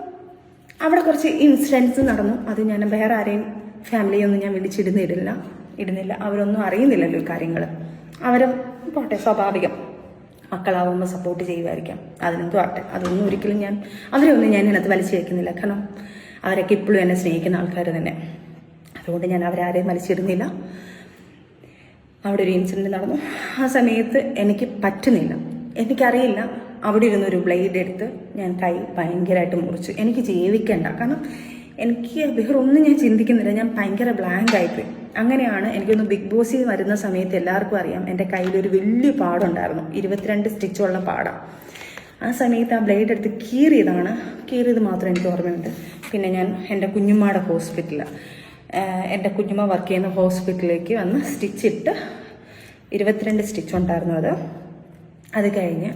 അവിടെ കുറച്ച് ഇൻസിഡൻസ് നടന്നു. അത് ഞാൻ വേറെ ആരെയും ഫാമിലിയൊന്നും ഞാൻ ഇടുന്നില്ല. അവരൊന്നും അറിയുന്നില്ലല്ലോ ഈ കാര്യങ്ങൾ. അവരും പോട്ടെ, സ്വാഭാവികം, മക്കളാവുമ്പോൾ സപ്പോർട്ട് ചെയ്യുമായിരിക്കാം, അതിനെന്തോ ആട്ടെ. അതൊന്നും ഒരിക്കലും അവരെയൊന്നും ഞാൻ ഇതിനകത്ത് വലിച്ചു വയ്ക്കുന്നില്ല. കാരണം അവരൊക്കെ ഇപ്പോഴും എന്നെ സ്നേഹിക്കുന്ന ആൾക്കാർ തന്നെ. അതുകൊണ്ട് ഞാൻ അവരാരെയും വലിച്ചിടുന്നില്ല. അവിടെ ഒരു ഇൻസിഡൻറ്റ് നടന്നു. ആ സമയത്ത് എനിക്ക് പറ്റുന്നില്ല, എനിക്കറിയില്ല. അവിടെ ഇരുന്നൊരു ബ്ലേഡ് എടുത്ത് ഞാൻ കൈ ഭയങ്കരമായിട്ട് മുറിച്ചു. എനിക്ക് ജീവിക്കണ്ട, കാരണം എനിക്ക് വേറൊന്നും ഞാൻ ചിന്തിക്കുന്നില്ല. ഞാൻ ഭയങ്കര ബ്ലാങ്ക് ആയിപ്പോയി. അങ്ങനെയാണ് എനിക്കൊന്ന് ബിഗ് ബോസിൽ വരുന്ന സമയത്ത് എല്ലാവർക്കും അറിയാം, എൻ്റെ കയ്യിലൊരു വലിയ പാടുണ്ടായിരുന്നു, 22 സ്റ്റിച്ചുള്ള പാടാണ്. ആ സമയത്ത് ആ ബ്ലേഡ് എടുത്ത് കീറിയത് മാത്രം എനിക്ക് ഓർമ്മയുണ്ട്. പിന്നെ ഞാൻ എൻ്റെ കുഞ്ഞുമ്മയുടെ എൻ്റെ കുഞ്ഞുമ്മ വർക്ക് ചെയ്യുന്ന ഹോസ്പിറ്റലിലേക്ക് വന്ന് സ്റ്റിച്ചിട്ട് 22 സ്റ്റിച്ച് ഉണ്ടായിരുന്നു. അത് കഴിഞ്ഞ്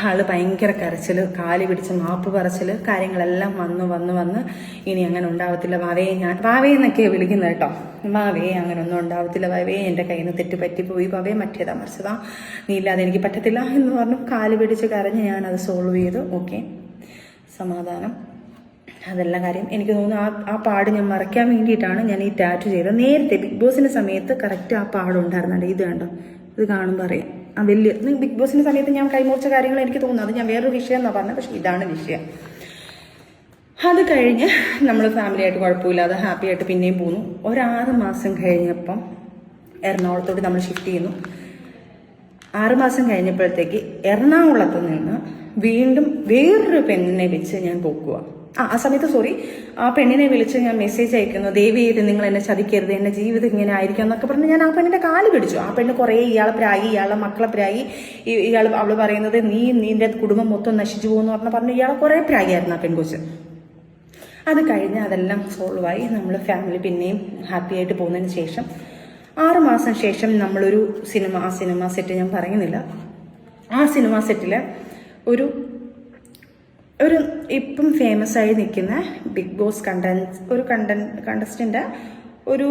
ആള് ഭയങ്കര കരച്ചിൽ, കാല് പിടിച്ച് മാപ്പ് പറച്ചിൽ, കാര്യങ്ങളെല്ലാം വന്ന് ഇനി അങ്ങനെ ഉണ്ടാവത്തില്ല വാവേ എന്നൊക്കെയാണ് വിളിക്കുന്നത് കേട്ടോ. വാവേ അങ്ങനെ ഒന്നും ഉണ്ടാവത്തില്ല, വാവേ എൻ്റെ കയ്യിൽ നിന്ന് തെറ്റ് പറ്റിപ്പോയി, വാവേ മറ്റേതാ മറിച്ചതാ, നീ ഇല്ലാതെ എനിക്ക് പറ്റത്തില്ല എന്ന് പറഞ്ഞു കാല് പിടിച്ച് കരഞ്ഞ് ഞാനത് സോൾവ് ചെയ്തു. ഓക്കെ, സമാധാനം, അതെല്ലാം കാര്യം. എനിക്ക് തോന്നുന്നു ആ പാട് ഞാൻ മറയ്ക്കാൻ വേണ്ടിയിട്ടാണ് ഞാൻ ഈ ടാറ്റു ചെയ്തത്. നേരത്തെ ബിഗ് ബോസിൻ്റെ സമയത്ത് കറക്റ്റ് ആ പാടുണ്ടായിരുന്നുണ്ട്. ഇത് കണ്ടോ, ഇത് കാണുമ്പോൾ അറിയാം. ആ വലിയ ബിഗ് ബോസിൻ്റെ സമയത്ത് ഞാൻ കൈമുറിച്ച കാര്യങ്ങൾ എനിക്ക് തോന്നുന്നു. അത് ഞാൻ വേറൊരു വിഷയം എന്നാണ് പറഞ്ഞത്, പക്ഷെ ഇതാണ് വിഷയം. അത് കഴിഞ്ഞ് നമ്മൾ ഫാമിലിയായിട്ട് കുഴപ്പമില്ലാതെ ഹാപ്പി ആയിട്ട് പിന്നെയും പോന്നു. 6 മാസം കഴിഞ്ഞപ്പം എറണാകുളത്തോട്ട് നമ്മൾ ഷിഫ്റ്റ് ചെയ്യുന്നു. 6 മാസം കഴിഞ്ഞപ്പോഴത്തേക്ക് എറണാകുളത്ത് നിന്ന് വീണ്ടും വേറൊരു പെണ്ണിനെ വെച്ച് ഞാൻ പോക്കുക. ആ സമയത്ത് ആ പെണ്ണിനെ വിളിച്ച് ഞാൻ മെസ്സേജ് അയക്കുന്നു, ദയവ് ചെയ്ത് നിങ്ങൾ എന്നെ ചതിക്കരുത്, എൻ്റെ ജീവിതം ഇങ്ങനെ ആയിരിക്കും എന്നൊക്കെ പറഞ്ഞ് ഞാൻ ആ പെണ്ണിൻ്റെ കാല് പിടിച്ചു. ആ പെണ്ണ് കുറേ ഇയാളെ പ്രായി, ഇയാളെ മക്കളെ പ്രായി, അവള് പറയുന്നത് നിന്റെ കുടുംബം മൊത്തം നശിച്ചു പോകുമെന്ന് പറഞ്ഞ് ഇയാളെ കുറേ പ്രായിയായിരുന്നു ആ പെൺകൊച്ച്. അത് കഴിഞ്ഞ് അതെല്ലാം സോൾവായി. നമ്മൾ ഫാമിലി പിന്നെയും ഹാപ്പി ആയിട്ട് പോകുന്നതിന് ശേഷം 6 മാസം ശേഷം നമ്മളൊരു ആ സിനിമ സെറ്റ് ഞാൻ പറയുന്നില്ല, ആ സിനിമ സെറ്റിൽ ഒരു ഇപ്പം ഫേമസ് ആയി നിൽക്കുന്ന ബിഗ് ബോസ് കണ്ടസ്റ്റന്റ് ഒരു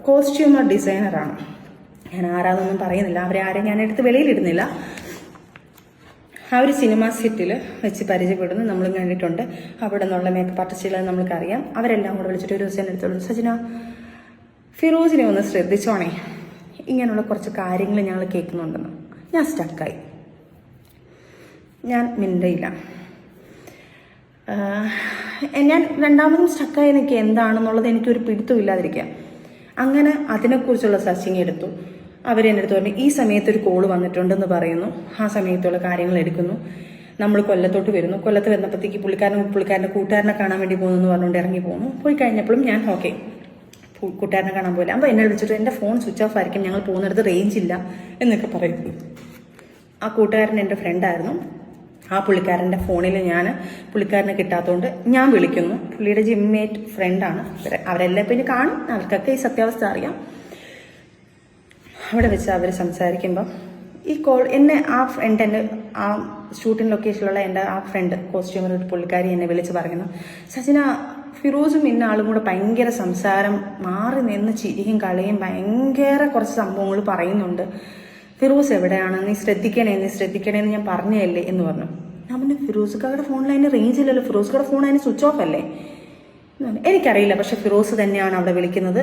കോസ്റ്റ്യൂമർ ഡിസൈനറാണ്. ഞാൻ ആരാന്നൊന്നും പറയുന്നില്ല, ആരെയും ഞാൻ എടുത്ത് വെളിയിലിടുന്നില്ല. ആ ഒരു സിനിമ സെറ്റിൽ വെച്ച് പരിചയപ്പെടുന്നു, നമ്മളും കണ്ടിട്ടുണ്ട്. അവിടെ നിന്നുള്ള മേക്കപ്പ് ആർട്ടിസ്റ്റുകളെ നമ്മൾക്കറിയാം. അവരെല്ലാം കൂടെ വിളിച്ചിട്ട് ഒരു ദിവസം എടുത്തോളൂ, സജന ഫിറോസിനെ ഒന്ന് ശ്രദ്ധിച്ചോണേ, ഇങ്ങനെയുള്ള കുറച്ച് കാര്യങ്ങൾ ഞങ്ങൾ കേൾക്കുന്നുണ്ടെന്ന്. ഞാൻ സ്റ്റക്കായി, ഞാൻ മിണ്ടയില്ല. ഞാൻ രണ്ടാമതും സ്റ്റക്കായി നിൽക്കുക, എന്താണെന്നുള്ളത് എനിക്കൊരു പിടുത്തമില്ലാതിരിക്കുക. അങ്ങനെ അതിനെക്കുറിച്ചുള്ള സെർച്ചിങ് എടുത്തു. അവരെൻ്റെ അടുത്ത് പറഞ്ഞു, ഈ സമയത്തൊരു കോള് വന്നിട്ടുണ്ടെന്ന് പറയുന്നു. ആ സമയത്തുള്ള കാര്യങ്ങൾ എടുക്കുന്നു. നമ്മൾ കൊല്ലത്തോട്ട് വരുന്നു. കൊല്ലത്ത് വന്നപ്പോഴത്തേക്ക് പുള്ളിക്കാരൻ്റെ കൂട്ടുകാരനെ കാണാൻ വേണ്ടി പോകുന്നു പറഞ്ഞുകൊണ്ട് ഇറങ്ങി പോകുന്നു. പോയി കഴിഞ്ഞപ്പോഴും ഞാൻ ഓക്കെ, കൂട്ടുകാരനെ കാണാൻ പോയില്ല. അപ്പോൾ എന്നെ വിളിച്ചിട്ട് എൻ്റെ ഫോൺ സ്വിച്ച് ഓഫ് ആയിരിക്കും, ഞങ്ങൾ പോകുന്നിടത്ത് റേഞ്ച് ഇല്ല എന്നൊക്കെ പറയുന്നു. ആ കൂട്ടുകാരൻ എൻ്റെ ഫ്രണ്ടായിരുന്നു. ആ പുള്ളിക്കാരൻ്റെ ഫോണിൽ പുള്ളിക്കാരനെ കിട്ടാത്തതുകൊണ്ട് ഞാൻ വിളിക്കുന്നു. പുള്ളിയുടെ ജിമ്മേറ്റ് ഫ്രണ്ടാണ്. അവരെല്ലാം പിന്നെ കാണും, അവർക്കൊക്കെ ഈ സത്യാവസ്ഥ അറിയാം. അവിടെ വെച്ച് അവർ സംസാരിക്കുമ്പം ഈ ആ ഷൂട്ടിംഗ് ലൊക്കേഷനിലുള്ള എൻ്റെ ആ ഫ്രണ്ട് കോസ്റ്റ്യൂമർ പുള്ളിക്കാരി എന്നെ വിളിച്ച് പറയുന്നു, സജന ഫിറോസും ഇന്ന ആളും കൂടെ ഭയങ്കര സംസാരം, മാറി നിന്ന് ചിരിയും കളിയും ഭയങ്കര കുറച്ച് സംഭവങ്ങൾ പറയുന്നുണ്ട്, ഫിറോസ് എവിടെയാണ്, നീ ശ്രദ്ധിക്കണേന്ന് ഞാൻ പറഞ്ഞതല്ലേ എന്ന് പറഞ്ഞു. ഞാൻ പറഞ്ഞു, ഫിറോസ്ക്കാരുടെ ഫോണിൽ അതിന് റേഞ്ച് ഇല്ലല്ലോ, ഫിറോസ്ക്കാരുടെ ഫോൺ അതിന് സ്വിച്ച് ഓഫ് അല്ലേ? എനിക്കറിയില്ല, പക്ഷെ ഫിറോസ് തന്നെയാണ് അവിടെ വിളിക്കുന്നത്.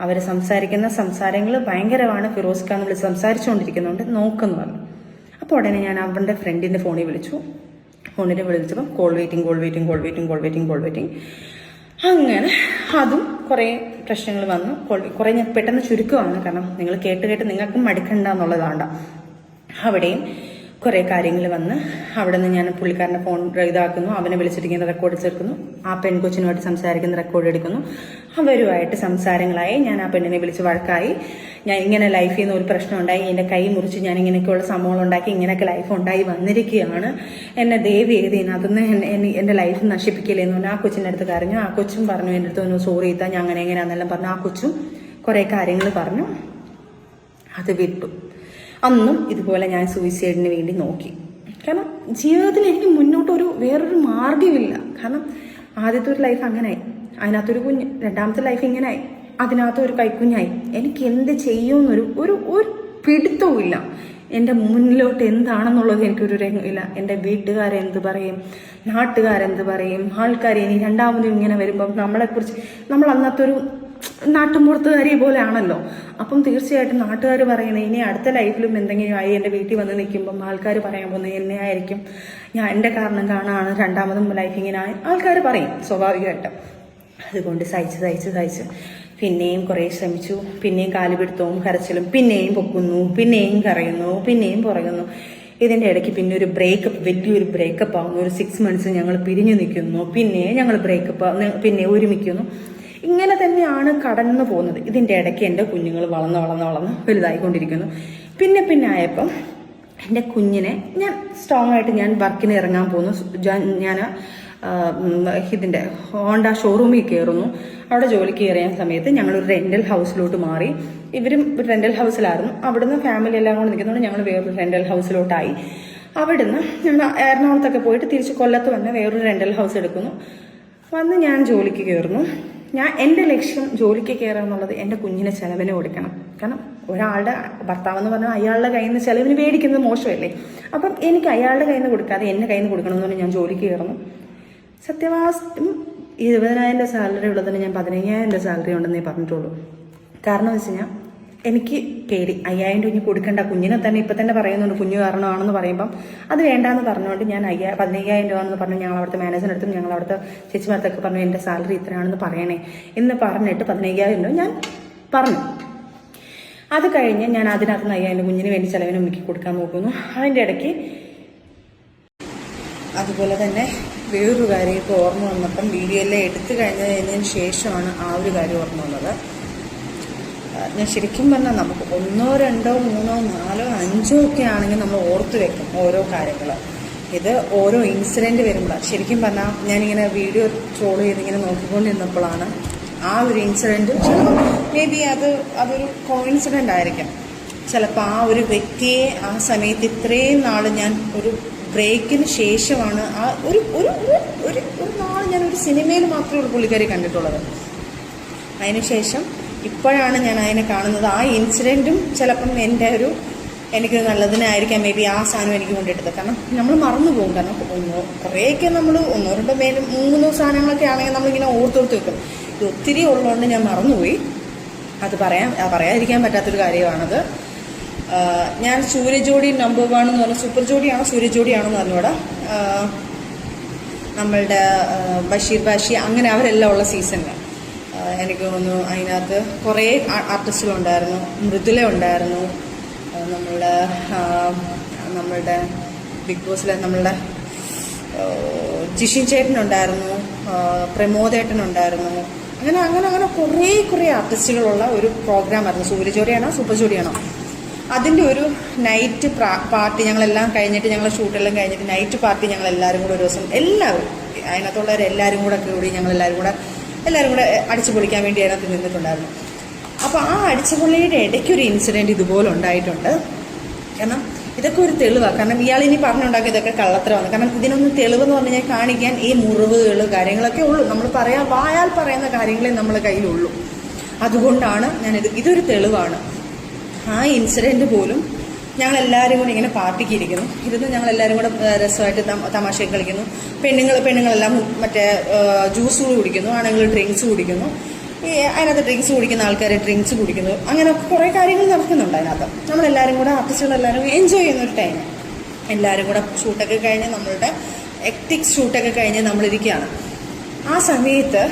അവർ സംസാരിക്കുന്ന സംസാരങ്ങൾ ഭയങ്കരമാണ്. ഫിറോസ്ക്കാന്ന് വിളിച്ച് സംസാരിച്ചുകൊണ്ടിരിക്കുന്നുണ്ട്, നോക്കെന്ന് പറഞ്ഞു. അപ്പോൾ ഉടനെ ഞാൻ അവൻ്റെ ഫ്രണ്ടിൻ്റെ ഫോണിൽ വിളിച്ചപ്പോൾ കോൾ വെയിറ്റിംഗ്. അങ്ങനെ അതും കുറേ പ്രശ്നങ്ങൾ വന്നു. കുറേ ഞാൻ പെട്ടെന്ന് ചുരുക്കമാണ്, കാരണം നിങ്ങൾ കേട്ട് നിങ്ങൾക്കും മടുക്കണ്ട എന്നുള്ളതാണ്. അവിടെയും കുറേ കാര്യങ്ങൾ വന്ന് അവിടെ നിന്ന് ഞാൻ പുള്ളിക്കാരൻ്റെ ഫോൺ ഇതാക്കുന്നു, അവനെ വിളിച്ചിരിക്കുന്ന റെക്കോർഡ് ചേർക്കുന്നു, ആ പെൺകൊച്ചിനുമായിട്ട് സംസാരിക്കുന്ന റെക്കോർഡ് എടുക്കുന്നു. അവരുമായിട്ട് സംസാരങ്ങളായി. ഞാൻ ആ പെണ്ണിനെ വിളിച്ച് വഴക്കായി. ഞാൻ ഇങ്ങനെ ലൈഫിൽ നിന്ന് ഒരു പ്രശ്നം ഉണ്ടായി, എൻ്റെ കൈ മുറിച്ച് ഞാൻ ഇങ്ങനെയൊക്കെയുള്ള സംഭവങ്ങൾ ഉണ്ടാക്കി ഇങ്ങനെയൊക്കെ ലൈഫ് ഉണ്ടായി വന്നിരിക്കുകയാണ്, എന്നെ ദയവ് ചെയ്ത് ഇതിനകത്തുനിന്ന് എൻ്റെ ലൈഫ് നശിപ്പിക്കില്ലെന്ന് പറഞ്ഞു. ആ കൊച്ചിൻ്റെ അടുത്ത് കരഞ്ഞു. ആ കൊച്ചും പറഞ്ഞു എൻ്റെ അടുത്ത് ഒന്ന് സോറി ഇത്താ, ഞാൻ അങ്ങനെ എങ്ങനെയാണെന്നെല്ലാം പറഞ്ഞു. ആ കൊച്ചും കുറേ കാര്യങ്ങൾ പറഞ്ഞു. അത് വിട്ടു. അന്നും ഇതുപോലെ ഞാൻ സൂയിസൈഡിന് വേണ്ടി നോക്കി. കാരണം ജീവിതത്തിൽ എനിക്ക് മുന്നോട്ട് വേറൊരു മാർഗ്ഗമില്ല. കാരണം ആദ്യത്തെ ഒരു ലൈഫ് അങ്ങനായി, അതിനകത്തൊരു കുഞ്ഞ്, രണ്ടാമത്തെ ലൈഫ് ഇങ്ങനായി, അതിനകത്ത് ഒരു കൈക്കുഞ്ഞായി. എനിക്ക് എന്ത് ചെയ്യുമെന്നൊരു ഒരു പിടുത്തവും ഇല്ല. എൻ്റെ മുന്നിലോട്ട് എന്താണെന്നുള്ളത് എനിക്കൊരു ഇല്ല. എൻ്റെ വീട്ടുകാരെന്ത് പറയും, നാട്ടുകാരെന്ത് പറയും, ആൾക്കാർ ഇനി രണ്ടാമതും ഇങ്ങനെ വരുമ്പം നമ്മളെക്കുറിച്ച് നമ്മൾ അന്നത്തെ ഒരു നാട്ടുമ്പുറത്തുകാരി പോലെ ആണല്ലോ. അപ്പം തീർച്ചയായിട്ടും നാട്ടുകാർ പറയണേ ഇനി അടുത്ത ലൈഫിലും എന്തെങ്കിലും ആയി എൻ്റെ വീട്ടിൽ വന്ന് നിൽക്കുമ്പം ആൾക്കാർ പറയാൻ പോകുന്നത് എന്നെ ആയിരിക്കും, ഞാൻ എൻ്റെ കാരണം കാണാണ് രണ്ടാമതും ലൈഫ് ഇങ്ങനെ ആൾക്കാർ പറയും സ്വാഭാവികമായിട്ടും. അതുകൊണ്ട് സഹിച്ച് പിന്നെയും കുറേ ശ്രമിച്ചു. പിന്നെയും കാലുപിടുത്തവും കരച്ചിലും, പിന്നെയും പൊക്കുന്നു, പിന്നെയും കരയുന്നു, പിന്നെയും പുറയുന്നു. ഇതിൻ്റെ ഇടയ്ക്ക് പിന്നെ ഒരു ബ്രേക്കപ്പ്, വലിയൊരു ബ്രേക്കപ്പ് ആവുന്നു. ഒരു 6 months ഞങ്ങൾ പിരിഞ്ഞു നിൽക്കുന്നു, പിന്നെ ഞങ്ങൾ പിന്നെ ഒരുമിക്കുന്നു. ഇങ്ങനെ തന്നെയാണ് കടന്നു പോകുന്നത്. ഇതിൻ്റെ ഇടയ്ക്ക് എൻ്റെ കുഞ്ഞുങ്ങൾ വളർന്ന് വലുതായിക്കൊണ്ടിരിക്കുന്നു. പിന്നെ ആയപ്പം എൻ്റെ കുഞ്ഞിനെ ഞാൻ സ്ട്രോങ് ആയിട്ട് ഞാൻ വർക്കിന് ഇറങ്ങാൻ പോകുന്നു. ഞാൻ ഇതിൻ്റെ ഹോണ്ട ഷോറൂമിൽ കയറുന്നു. അവിടെ ജോലിക്ക് കയറിയ സമയത്ത് ഞങ്ങളൊരു റെൻ്റൽ ഹൗസിലോട്ട് മാറി. ഇവരും ഒരു റെൻ്റൽ ഹൗസിലായിരുന്നു. അവിടുന്ന് ഫാമിലി എല്ലാം കൂടെ നിൽക്കുന്നതുകൊണ്ട് ഞങ്ങൾ വേറൊരു റെൻ്റൽ ഹൗസിലോട്ടായി. അവിടുന്ന് ഞങ്ങൾ എറണാകുളത്തൊക്കെ പോയിട്ട് തിരിച്ച് കൊല്ലത്ത് വന്ന് വേറൊരു റെൻ്റൽ ഹൗസ് എടുക്കുന്നു. വന്ന് ഞാൻ ജോലിക്ക് കയറുന്നു. എൻ്റെ ലക്ഷ്യം ജോലിക്ക് കയറുക എന്നുള്ളത് എൻ്റെ കുഞ്ഞിനെ ചെലവിന് കൊടുക്കണം. കാരണം ഒരാളുടെ ഭർത്താവെന്ന് പറഞ്ഞാൽ അയാളുടെ കയ്യിൽ നിന്ന് ചെലവിന് മേടിക്കുന്നത് മോശമല്ലേ. അപ്പം എനിക്ക് അയാളുടെ കയ്യിൽ നിന്ന് കൊടുക്കാതെ എൻ്റെ കയ്യിൽ നിന്ന് കൊടുക്കണം എന്ന് പറഞ്ഞാൽ ഞാൻ ജോലിക്ക് കയറുന്നു. സത്യവാസ്തവം 20,000 സാലറി ഉള്ളതിന് ഞാൻ 15,000 സാലറി ഉണ്ടെന്നേ പറഞ്ഞിട്ടുള്ളൂ. കാരണം എന്ന് വെച്ച് കഴിഞ്ഞാൽ എനിക്ക് പേടി 5,000 രൂപ കൊടുക്കേണ്ട. കുഞ്ഞിനെ തന്നെ ഇപ്പം തന്നെ പറയുന്നുണ്ട് കുഞ്ഞു കാരണമാണെന്ന് പറയുമ്പം അത് വേണ്ടാന്ന് പറഞ്ഞുകൊണ്ട് ഞാൻ 15,000 രൂപ എന്ന് പറഞ്ഞു. ഞങ്ങൾ അവിടുത്തെ മാനേജറിനടുത്തും ഞങ്ങൾ അവിടുത്തെ ചേച്ചിമാർത്തൊക്കെ പറഞ്ഞു എൻ്റെ സാലറി ഇത്രയാണെന്ന് പറയണേ എന്ന് പറഞ്ഞിട്ട് 15,000 രൂപ ഞാൻ പറഞ്ഞു. അത് കഴിഞ്ഞ് ഞാൻ അതിനകത്ത് 5,000 കുഞ്ഞിന് വേണ്ടി ചിലവിന് ഉമ്മയ്ക്ക് കൊടുക്കാൻ നോക്കുന്നു. അതിൻ്റെ ഇടയ്ക്ക് അതുപോലെ തന്നെ വേറൊരു കാര്യം ഇപ്പോൾ ഓർമ്മ വന്നപ്പം വീഡിയോ എല്ലാം എടുത്തു കഴിഞ്ഞതിന് ശേഷമാണ് ആ ഒരു കാര്യം ഓർമ്മ വന്നത്. ഞാൻ ശരിക്കും പറഞ്ഞാൽ നമുക്ക് 1, 2, 3, 4, 5 ഒക്കെ ആണെങ്കിൽ നമ്മൾ ഓർത്ത് വെക്കും ഓരോ കാര്യങ്ങൾ. ഇത് ഓരോ ഇൻസിഡൻറ്റ് വരുമ്പോഴാണ് ശരിക്കും പറഞ്ഞാൽ ഞാനിങ്ങനെ വീഡിയോ ട്രോൾ ചെയ്തിങ്ങനെ നോക്കിക്കൊണ്ടിരുന്നപ്പോഴാണ് ആ ഒരു ഇൻസിഡൻറ്റ് ചിലപ്പോൾ മേ ബി അതൊരു കോയിൻസിഡൻ്റ് ആയിരിക്കും. ചിലപ്പോൾ ആ ഒരു വ്യക്തിയെ ആ സമയത്ത് ഇത്രയും നാൾ ഞാൻ ഒരു ബ്രേക്കിന് ശേഷമാണ് ആ ഒരു നാൾ ഞാൻ ഒരു സിനിമയിൽ മാത്രമേ ഉള്ളൂ പുള്ളിക്കാരി കണ്ടിട്ടുള്ളത്. അതിനുശേഷം ഇപ്പോഴാണ് ഞാൻ അതിനെ കാണുന്നത്. ആ ഇൻസിഡൻറ്റും ചിലപ്പം എനിക്ക് നല്ലതിനായിരിക്കാം മേ ബി ആ സാധനം എനിക്ക് കൊണ്ടിട്ടത്. കാരണം നമ്മൾ മറന്നു പോകും. കാരണം കുറേയൊക്കെ നമ്മൾ 1, 2, 3 സാധനങ്ങളൊക്കെ ആണെങ്കിൽ നമ്മളിങ്ങനെ ഓർത്തോർത്ത് വെക്കും. ഇത് ഒത്തിരി ഉള്ളതുകൊണ്ട് ഞാൻ മറന്നുപോയി. അത് പറയാതിരിക്കാൻ പറ്റാത്തൊരു കാര്യമാണത്. ഞാൻ സൂര്യജോഡി നമ്പർ 1 എന്ന് പറഞ്ഞാൽ സൂപ്പർ ജോഡിയാണോ സൂര്യജോഡിയാണെന്ന് പറഞ്ഞൂടെ, നമ്മളുടെ ബഷീർ ബാഷി അങ്ങനെ അവരെല്ലാം ഉള്ള സീസണിൽ എനിക്ക് തോന്നുന്നു അതിനകത്ത് കുറേ ആർട്ടിസ്റ്റുകളുണ്ടായിരുന്നു. മൃദുല ഉണ്ടായിരുന്നു, നമ്മളുടെ ബിഗ് ബോസിലെ നമ്മളുടെ ജിഷിൻ ചേട്ടനുണ്ടായിരുന്നു, പ്രമോദേട്ടനുണ്ടായിരുന്നു. അങ്ങനെ കുറേ ആർട്ടിസ്റ്റുകളുള്ള ഒരു പ്രോഗ്രാമായിരുന്നു. സൂര്യജോഡിയാണോ സൂപ്പർ ജോഡിയാണോ അതിൻ്റെ ഒരു നൈറ്റ് പാർട്ടി ഞങ്ങളെല്ലാം കഴിഞ്ഞിട്ട്, ഞങ്ങൾ ഷൂട്ടെല്ലാം കഴിഞ്ഞിട്ട് നൈറ്റ് പാർട്ടി ഞങ്ങളെല്ലാവരും കൂടെ ഒരു ദിവസം എല്ലാവരും അതിനകത്തുള്ളവരെല്ലാവരും കൂടെ കൂടി ഞങ്ങളെല്ലാവരും കൂടെ അടിച്ചു പൊളിക്കാൻ വേണ്ടി അതിനകത്ത് നിന്നിട്ടുണ്ടായിരുന്നു. അപ്പോൾ ആ അടിച്ചുപൊളിയുടെ ഇടയ്ക്കൊരു ഇൻസിഡൻറ്റ് ഇതുപോലെ ഉണ്ടായിട്ടുണ്ട്. കാരണം ഇതൊക്കെ ഒരു തെളിവാണ്. കാരണം ഇയാളിനി പറഞ്ഞുണ്ടാക്കി ഇതൊക്കെ കള്ളത്തരമാണ്. കാരണം ഇതിനൊന്നും തെളിവെന്ന് പറഞ്ഞു കഴിഞ്ഞാൽ കാണിക്കാൻ ഈ മുറിവുകൾ കാര്യങ്ങളൊക്കെ ഉള്ളൂ. നമ്മൾ വായാൽ പറയുന്ന കാര്യങ്ങളെ നമ്മളെ കയ്യിലുള്ളൂ. അതുകൊണ്ടാണ് ഇതൊരു തെളിവാണ്. ആ ഇൻസിഡൻറ്റ് പോലും ഞങ്ങളെല്ലാവരും കൂടി ഇങ്ങനെ പാർട്ടിക്ക് ഇരിക്കുന്നു. ഇരുന്ന് ഞങ്ങളെല്ലാവരും കൂടെ രസമായിട്ട് തമാശയൊക്കെ കളിക്കുന്നു. പെണ്ണുങ്ങളെല്ലാം മറ്റേ ജ്യൂസ് കുടിക്കുന്നു, ആണുങ്ങൾ ഡ്രിങ്ക്സ് കുടിക്കുന്നു. അതിനകത്ത് ഡ്രിങ്ക്സ് കുടിക്കുന്ന ആൾക്കാർ ഡ്രിങ്ക്സ് കുടിക്കുന്നു. അങ്ങനെ കുറേ കാര്യങ്ങൾ നടക്കുന്നുണ്ട് അതിനകത്ത്. നമ്മളെല്ലാവരും കൂടെ ആർട്ടിസ്റ്റുകളെല്ലാവരും എൻജോയ് ചെയ്യുന്നൊരു ടൈം. എല്ലാവരും കൂടെ ഷൂട്ടൊക്കെ കഴിഞ്ഞ് നമ്മളുടെ എക്തിക്സ് ഷൂട്ടൊക്കെ കഴിഞ്ഞ് നമ്മളിരിക്കുകയാണ്. ആ സമയത്ത്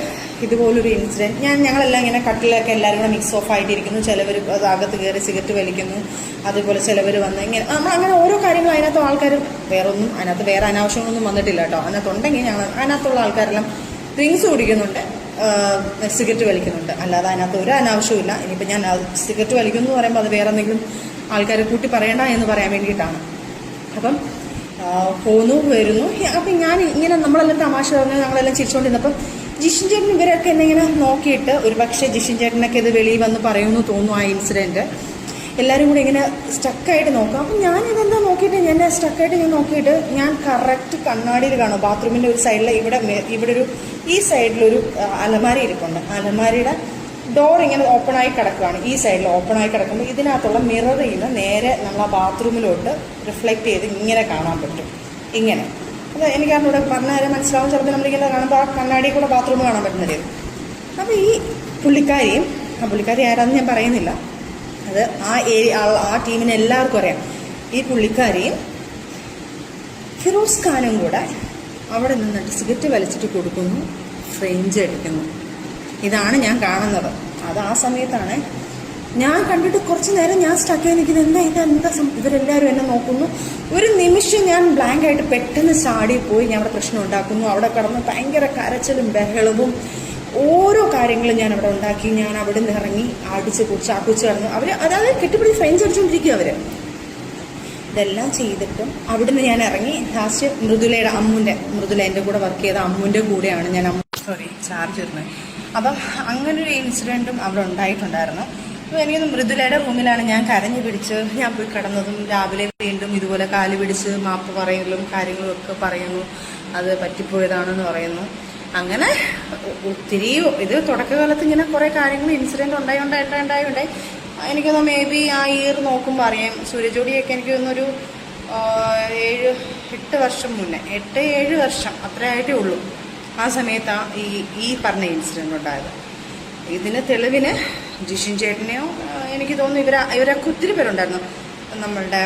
ഇതുപോലൊരു ഇൻസിഡൻറ്റ് ഞങ്ങളെല്ലാം ഇങ്ങനെ കട്ടിലൊക്കെ എല്ലാവരും കൂടെ മിക്സ് ഓഫ് ആയിട്ടിരിക്കുന്നു. ചിലവർ അകത്ത് കയറി സിഗരറ്റ് വലിക്കുന്നു. അതുപോലെ ചിലവർ വന്ന് ഇങ്ങനെ അങ്ങനെ ഓരോ കാര്യങ്ങളും അതിനകത്ത് ആൾക്കാർ വേറെ അനാവശ്യമൊന്നും വന്നിട്ടില്ല കേട്ടോ. അതിനകത്തുണ്ടെങ്കിൽ അതിനകത്തുള്ള ആൾക്കാരെല്ലാം ഡ്രിങ്ക്സ് കുടിക്കുന്നുണ്ട്. സിഗരറ്റ് വലിക്കുന്നുണ്ട്. അല്ലാതെ അതിനകത്ത് ഒരു അനാവശ്യമില്ല. ഇനിയിപ്പോൾ ഞാൻ സിഗരറ്റ് വലിക്കുന്നു എന്ന് പറയുമ്പോൾ അത് വേറെ എന്തെങ്കിലും ആൾക്കാരെ കൂട്ടി പറയണ്ട എന്ന് പറയാൻ വേണ്ടിയിട്ടാണ്. അപ്പം പോന്നു വരുന്നു. അപ്പം ഞാൻ ഇങ്ങനെ നമ്മളെല്ലാം തമാശ പറഞ്ഞ് ഞങ്ങളെല്ലാം ചിരിച്ചുകൊണ്ടിരുന്നപ്പം ജിഷിൻ ചേട്ടൻ ഇവരൊക്കെ എന്നെ ഇങ്ങനെ നോക്കിയിട്ട്, ഒരു പക്ഷേ ജിഷിൻ ചേട്ടനൊക്കെ ഇത് വെളിയിൽ വന്ന് പറയുമെന്ന് തോന്നുന്നു. ആ ഇൻസിഡൻറ്റ് എല്ലാവരും കൂടെ ഇങ്ങനെ സ്റ്റക്കായിട്ട് നോക്കാം. അപ്പം ഞാൻ ഇതെന്താ നോക്കിയിട്ട് ഞാൻ സ്റ്റക്കായിട്ട് നോക്കിയിട്ട് ഞാൻ കറക്റ്റ് കണ്ണാടിയിൽ കാണും. ബാത്റൂമിൻ്റെ ഒരു സൈഡിൽ ഇവിടെ ഒരു ഈ സൈഡിലൊരു അലമാരി ഇരിപ്പുണ്ട്. അലമാരിയുടെ ഡോർ ഇങ്ങനെ ഓപ്പണായി കിടക്കുകയാണ്. ഈ സൈഡിൽ ഓപ്പണായി കിടക്കുമ്പോൾ ഇതിനകത്തുള്ള മിററിൽ നിന്ന് നേരെ നമ്മൾ ആ ബാത്റൂമിലോട്ട് റിഫ്ലക്റ്റ് ചെയ്ത് ഇങ്ങനെ കാണാൻ പറ്റും. ഇങ്ങനെ അത് എനിക്കറിഞ്ഞ ഇവിടെ പറഞ്ഞാൽ മനസ്സിലാവും. ചിലപ്പോൾ നമ്മളിങ്ങനെ കാണുമ്പോൾ ആ കണ്ണാടിയിൽ കൂടെ ബാത്റൂം കാണാൻ പറ്റുന്നത്. അപ്പോൾ ഈ പുള്ളിക്കാരി ആരാന്ന് ഞാൻ പറയുന്നില്ല. അത് ആ ടീമിന് എല്ലാവർക്കും അറിയാം. ഈ പുള്ളിക്കാരിയും ഫിറോസ് ഖാനും കൂടെ അവിടെ നിന്നിട്ട് സിഗരറ്റ് വലിച്ചിട്ട് കൊടുക്കുന്നു, ഫ്രഞ്ച് അടിക്കുന്നു. ഇതാണ് ഞാൻ കാണുന്നത്. അത് ആ സമയത്താണ് ഞാൻ കണ്ടിട്ട് കുറച്ച് നേരം ഞാൻ സ്റ്റക്കായി നിൽക്കുന്നത്. ഇതെന്താ ഇവരെല്ലാവരും എന്നെ നോക്കുന്നു. ഒരു നിമിഷം ഞാൻ ബ്ലാങ്കായിട്ട് പെട്ടെന്ന് ചാടിപ്പോയി. ഞാൻ അവിടെ പ്രശ്നം ഉണ്ടാക്കുന്നു. അവിടെ കിടന്ന് ഭയങ്കര കരച്ചിലും ബഹളവും ഓരോ കാര്യങ്ങളും ഞാൻ അവിടെ ഉണ്ടാക്കി. ഞാൻ അവിടെ നിന്ന് ഇറങ്ങി ചാക്കുച്ച് കിടന്നു. അതായത് കെട്ടിപ്പിടിച്ച് ഫ്രഞ്ച് അടിച്ചുകൊണ്ടിരിക്കും അവർ. ഇതെല്ലാം ചെയ്തിട്ടും അവിടുന്ന് ഞാൻ ഇറങ്ങി. ലാസ്റ്റ് മൃദുല എൻ്റെ കൂടെ വർക്ക് ചെയ്ത അമ്മുൻ്റെ കൂടെയാണ് ഞാൻ ചാർജ് ഇരുന്നത്. അപ്പം അങ്ങനൊരു ഇൻസിഡൻറ്റും അവിടെ ഉണ്ടായിട്ടുണ്ടായിരുന്നു. അപ്പോൾ എനിക്കൊന്ന് മൃദുലയുടെ റൂമിലാണ് ഞാൻ കരഞ്ഞു പിടിച്ച് ഞാൻ പോയി കിടന്നതും. രാവിലെ വീണ്ടും ഇതുപോലെ കാല് പിടിച്ച് മാപ്പ് പറയലും കാര്യങ്ങളും ഒക്കെ പറയുന്നു. അത് പറ്റിപ്പോയതാണെന്ന് പറയുന്നു. അങ്ങനെ ഒത്തിരി ഇത് തുടക്കകാലത്ത് ഇങ്ങനെ കുറേ കാര്യങ്ങൾ ഇൻസിഡൻറ്റ് ഉണ്ടായി. എനിക്കൊന്ന് മേ ബി ആ ഇയർ നോക്കുമ്പോൾ അറിയാം. സൂര്യജോടിയൊക്കെ എനിക്ക് തോന്നുന്നൊരു 7-8 വർഷം മുന്നേ, 8-7 വർഷം അത്രേ ആയിട്ടേ ഉള്ളൂ. ആ സമയത്താണ് ഈ പറഞ്ഞ ഇൻസിഡൻറ്റ് ഉണ്ടായത്. ഇതിന് തെളിവിന് ജിഷിൻ ചേട്ടനെയോ എനിക്ക് തോന്നുന്നു ഇവരൊക്കെ ഒത്തിരി പേരുണ്ടായിരുന്നു. നമ്മളുടെ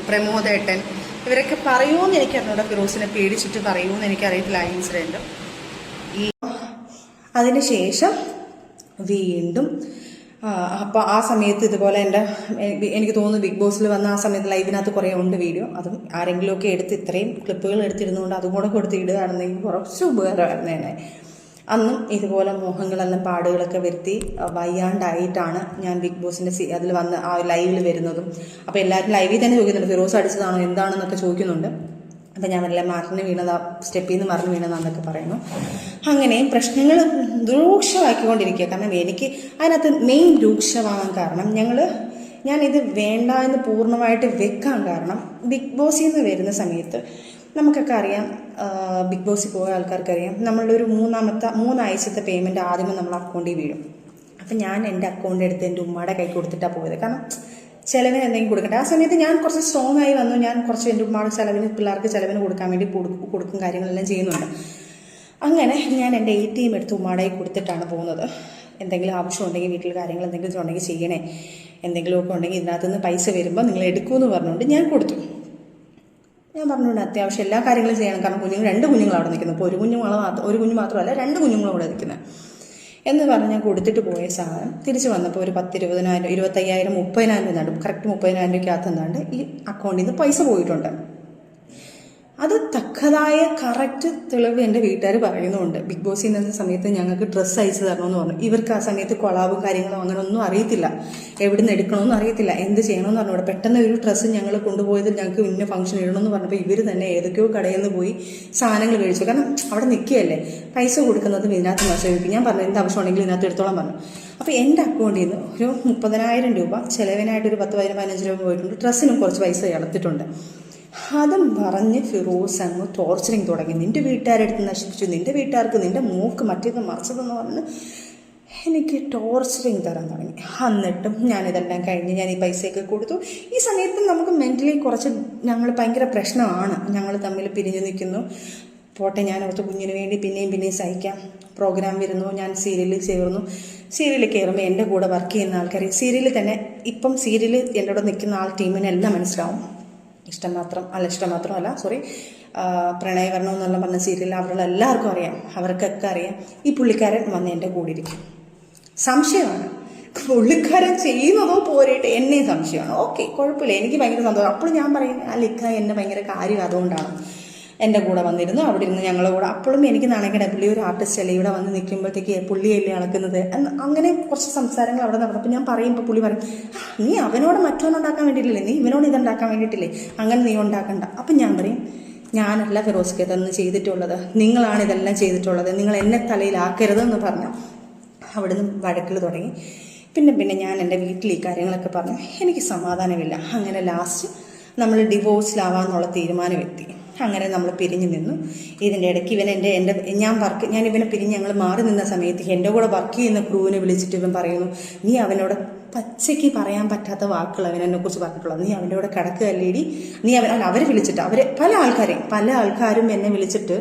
പ്രമോദേട്ടൻ ഇവരൊക്കെ പറയുമെന്ന് എനിക്കറിഞ്ഞൂടെ. ഫിറോസിനെ പേടിച്ചിട്ട് പറയുമെന്ന് എനിക്കറിയത്തില്ല ആ ഇൻസിഡൻറ്റ്. അതിനുശേഷം വീണ്ടും അപ്പോൾ ആ സമയത്ത് ഇതുപോലെ എനിക്ക് തോന്നുന്നു ബിഗ് ബോസിൽ വന്ന ആ സമയത്ത് ലൈവിനകത്ത് കുറേ ഉണ്ട് വീഡിയോ. അതും ആരെങ്കിലുമൊക്കെ എടുത്ത് ഇത്രയും ക്ലിപ്പുകൾ എടുത്തിരുന്നുകൊണ്ട് അതും കൂടെ കൊടുത്ത് ഇടുകയാണെന്നെങ്കിൽ കുറച്ച് ഉപകാരമായിരുന്നേനെ. അന്നും ഇതുപോലെ മോഹങ്ങളെല്ലാം പാടുകളൊക്കെ വരുത്തി വയ്യാണ്ടായിട്ടാണ് ഞാൻ ബിഗ് ബോസിൻ്റെ അതിൽ വന്ന് ആ ലൈവിൽ വരുന്നതും. അപ്പോൾ എല്ലാവരും ലൈവിൽ തന്നെ ചോദിക്കുന്നുണ്ട് ഫിറോസ് അടിച്ചതാണോ എന്താണെന്നൊക്കെ ചോദിക്കുന്നുണ്ട്. അപ്പം ഞാൻ വല്ല സ്റ്റെപ്പിൽ നിന്ന് മറിഞ്ഞ് വീണതാന്നൊക്കെ പറയുന്നു. അങ്ങനെയും പ്രശ്നങ്ങൾ രൂക്ഷമാക്കിക്കൊണ്ടിരിക്കുക. കാരണം എനിക്ക് അതിനകത്ത് മെയിൻ രൂക്ഷമാകാൻ കാരണം ഞാനിത് വേണ്ട എന്ന് പൂർണ്ണമായിട്ട് വെക്കാൻ കാരണം ബിഗ് ബോസിൽ നിന്ന് വരുന്ന സമയത്ത് നമുക്കൊക്കെ അറിയാം. ബിഗ് ബോസിൽ പോയ ആൾക്കാർക്കറിയാം. നമ്മളുടെ ഒരു 3 ആഴ്ചത്തെ പേയ്മെൻറ്റ് ആദ്യമേ നമ്മൾ അക്കൗണ്ടിൽ വീഴും. അപ്പം ഞാൻ എൻ്റെ അക്കൗണ്ട് എടുത്ത് എൻ്റെ ഉമ്മയുടെ കൈ കൊടുത്തിട്ടാണ് പോയത്. കാരണം ചിലവിന് എന്തെങ്കിലും കൊടുക്കട്ടെ. ആ സമയത്ത് ഞാൻ കുറച്ച് സ്ട്രോങ് ആയി വന്നു. ഞാൻ കുറച്ച് എൻ്റെ ഉമ്മയുടെ പിള്ളേർക്ക് ചിലവിന് കൊടുക്കാൻ വേണ്ടി കൊടുക്കും കാര്യങ്ങളെല്ലാം ചെയ്യുന്നുണ്ട്. അങ്ങനെ ഞാൻ എൻ്റെ ATM എടുത്ത് ഉമ്മയുടെ കൊടുത്തിട്ടാണ് പോകുന്നത്. എന്തെങ്കിലും ആവശ്യമുണ്ടെങ്കിൽ വീട്ടിൽ കാര്യങ്ങൾ എന്തെങ്കിലും ഉണ്ടെങ്കിൽ ചെയ്യണേ, എന്തെങ്കിലുമൊക്കെ ഉണ്ടെങ്കിൽ ഇതിനകത്ത് നിന്ന് പൈസ വരുമ്പോൾ നിങ്ങൾ എടുക്കുമെന്ന് പറഞ്ഞുകൊണ്ട് ഞാൻ കൊടുത്തു. ഞാൻ പറഞ്ഞുകൊണ്ട് അത്യാവശ്യം എല്ലാ കാര്യങ്ങളും ചെയ്യണം. കാരണം 2 കുഞ്ഞുങ്ങൾ അവിടെ നിൽക്കുന്നു. ഇപ്പോൾ ഒരു കുഞ്ഞ് മാത്രമല്ല 2 കുഞ്ഞുങ്ങളും അവിടെ നിൽക്കുന്നത് എന്ന് പറഞ്ഞ് ഞാൻ കൊടുത്തിട്ട് പോയ സാധനം തിരിച്ച് വന്നപ്പോൾ ഒരു 10,000, 20,000, 25,000, 30,000 എന്നാണ്ട് കറക്റ്റ് 30,000 രൂപയ്ക്കകത്ത് എന്നാണ്ട് ഈ അക്കൗണ്ടിൽ നിന്ന് പൈസ പോയിട്ടുണ്ട്. അത് തക്കതായ കറക്റ്റ് തെളിവ് എൻ്റെ വീട്ടുകാർ പറയുന്നുണ്ട്. ബിഗ് ബോസിൽ നിന്ന സമയത്ത് ഞങ്ങൾക്ക് ഡ്രസ്സ് അയച്ചു തരണമെന്ന് പറഞ്ഞു. ഇവർക്ക് ആ സമയത്ത് കൊളാബും കാര്യങ്ങളും അങ്ങനെ ഒന്നും അറിയത്തില്ല. എവിടെ നിന്ന് എടുക്കണമെന്ന് അറിയത്തില്ല, എന്ത് ചെയ്യണമെന്ന് പറഞ്ഞുകൂടെ. പെട്ടെന്ന് ഒരു ഡ്രസ്സ് ഞങ്ങൾ കൊണ്ടുപോയത് ഞങ്ങൾക്ക് ഇന്ന ഫംഗ്ഷൻ ഇടണമെന്ന് പറഞ്ഞപ്പോൾ ഇവർ തന്നെ ഏതൊക്കെയോ കടയിൽ നിന്ന് പോയി സാധനങ്ങൾ മേടിച്ചു. കാരണം അവിടെ നിൽക്കുകയല്ലേ, പൈസ കൊടുക്കുന്നതും ഇതിനകത്ത് മത്സരിപ്പിക്കും. ഞാൻ പറഞ്ഞു എന്ത് ആവശ്യമുണ്ടെങ്കിലും ഇതിനകത്ത് എടുത്തോളം പറഞ്ഞു. അപ്പോൾ എൻ്റെ അക്കൗണ്ടിൽ നിന്ന് ഒരു 30,000 രൂപ ചിലവിനായിട്ട് ഒരു 10,000-15 രൂപ പോയിട്ടുണ്ട്. ഡ്രസ്സിനും കുറച്ച് പൈസ ഇളത്തിട്ടുണ്ട്. അതും പറഞ്ഞ് ഫിറോസ് അങ്ങ് ടോർച്ചറിങ് തുടങ്ങി. നിൻ്റെ വീട്ടുകാരെടുത്ത് നശിപ്പിച്ചു, നിൻ്റെ വീട്ടുകാർക്ക് നിൻ്റെ മൂക്ക് മറ്റേത് മറിച്ചതെന്ന് പറഞ്ഞ് എനിക്ക് ടോർച്ചറിങ് തരാൻ തുടങ്ങി. എന്നിട്ടും ഞാനിതെല്ലാം കഴിഞ്ഞ് ഞാൻ ഈ പൈസയൊക്കെ കൊടുത്തു. ഈ സമയത്ത് നമുക്ക് മെൻ്റലി കുറച്ച് ഞങ്ങൾ ഭയങ്കര പ്രശ്നമാണ്. ഞങ്ങൾ തമ്മിൽ പിരിഞ്ഞു നിൽക്കുന്നു. പോട്ടെ, ഞാൻ ഓർത്ത് കുഞ്ഞിന് വേണ്ടി പിന്നെയും സഹിക്കാം. പ്രോഗ്രാം വരുന്നു, ഞാൻ സീരിയലിൽ ചേർന്നു. സീരിയലിൽ കയറുമ്പോൾ എൻ്റെ കൂടെ വർക്ക് ചെയ്യുന്ന ആൾക്കാർ സീരിയലിൽ തന്നെ ഇപ്പം സീരിയലിൽ എൻ്റെ കൂടെ നിൽക്കുന്ന ടീമിനെല്ലാം മനസ്സിലാവും. ഇഷ്ടം മാത്രമല്ല പ്രണയവർണ്ണം എന്നുള്ള പറഞ്ഞ സീരിയൽ അവരുടെ എല്ലാവർക്കും അറിയാം. അവർക്കൊക്കെ അറിയാം ഈ പുള്ളിക്കാരൻ വന്ന് എൻ്റെ കൂടെ ഇരിക്കും. സംശയമാണ് പുള്ളിക്കാരൻ ചെയ്യുന്നതോ പോരട്ടെ, എന്നെ സംശയമാണ്. ഓക്കെ, കുഴപ്പമില്ല, എനിക്ക് ഭയങ്കര സന്തോഷം. അപ്പോൾ ഞാൻ പറയുന്നത് ലിക്ക എന്നെ ഭയങ്കര കാര്യം അതുകൊണ്ടാണ് എൻ്റെ കൂടെ വന്നിരുന്നു. അവിടെ ഇരുന്ന് ഞങ്ങളുടെ കൂടെ അപ്പോഴും എനിക്ക് നാണക്കേടാ, പുള്ളി ഒരു ആർട്ടിസ്റ്റ് അല്ലേ, ഇവിടെ വന്ന് നിൽക്കുമ്പോഴത്തേക്ക് പുള്ളിയല്ലേ അളക്കുന്നത് അങ്ങനെ കുറച്ച് സംസാരങ്ങൾ അവിടെ നടന്നപ്പോൾ ഞാൻ പറയുമ്പോൾ പുള്ളി പറയും, നീ അവനോട് മറ്റൊന്നുണ്ടാക്കാൻ വേണ്ടിയിട്ടില്ലേ, നീ ഇവനോട് ഇതുണ്ടാക്കാൻ വേണ്ടിയിട്ടില്ലേ, അങ്ങനെ നീ ഉണ്ടാക്കണ്ട. അപ്പം ഞാൻ പറയും, ഞാനല്ല ഫിറോസ്ക്ക് ഇതൊന്നും ചെയ്തിട്ടുള്ളത്, നിങ്ങളാണ് ഇതെല്ലാം ചെയ്തിട്ടുള്ളത്, നിങ്ങൾ എന്നെ തലയിലാക്കരുതെന്ന് പറഞ്ഞു അവിടുന്ന് വഴക്കിൽ തുടങ്ങി. പിന്നെ ഞാൻ എൻ്റെ വീട്ടിൽ ഈ കാര്യങ്ങളൊക്കെ പറഞ്ഞു. എനിക്ക് സമാധാനമില്ല. അങ്ങനെ ലാസ്റ്റ് നമ്മൾ ഡിവോഴ്സിലാവാന്നുള്ള തീരുമാനമെത്തി. അങ്ങനെ നമ്മൾ പിരിഞ്ഞു നിന്നു. ഇതിൻ്റെ ഇടയ്ക്ക് ഞാൻ ഇവനെ പിരിഞ്ഞ് ഞങ്ങൾ മാറി നിന്ന സമയത്ത് എൻ്റെ കൂടെ വർക്ക് ചെയ്യുന്ന ക്രൂവിനെ വിളിച്ചിട്ട് ഇവൻ പറയുന്നു, നീ അവനോട് പച്ചയ്ക്ക് പറയാൻ പറ്റാത്ത വാക്കുകൾ അവനെക്കുറിച്ച് പറഞ്ഞിട്ടുള്ളത്, നീ അവൻ്റെ കൂടെ കിടക്കുകയല്ലേടി, നീ അവരെ വിളിച്ചിട്ട് പല ആൾക്കാരും എന്നെ വിളിച്ചിട്ട്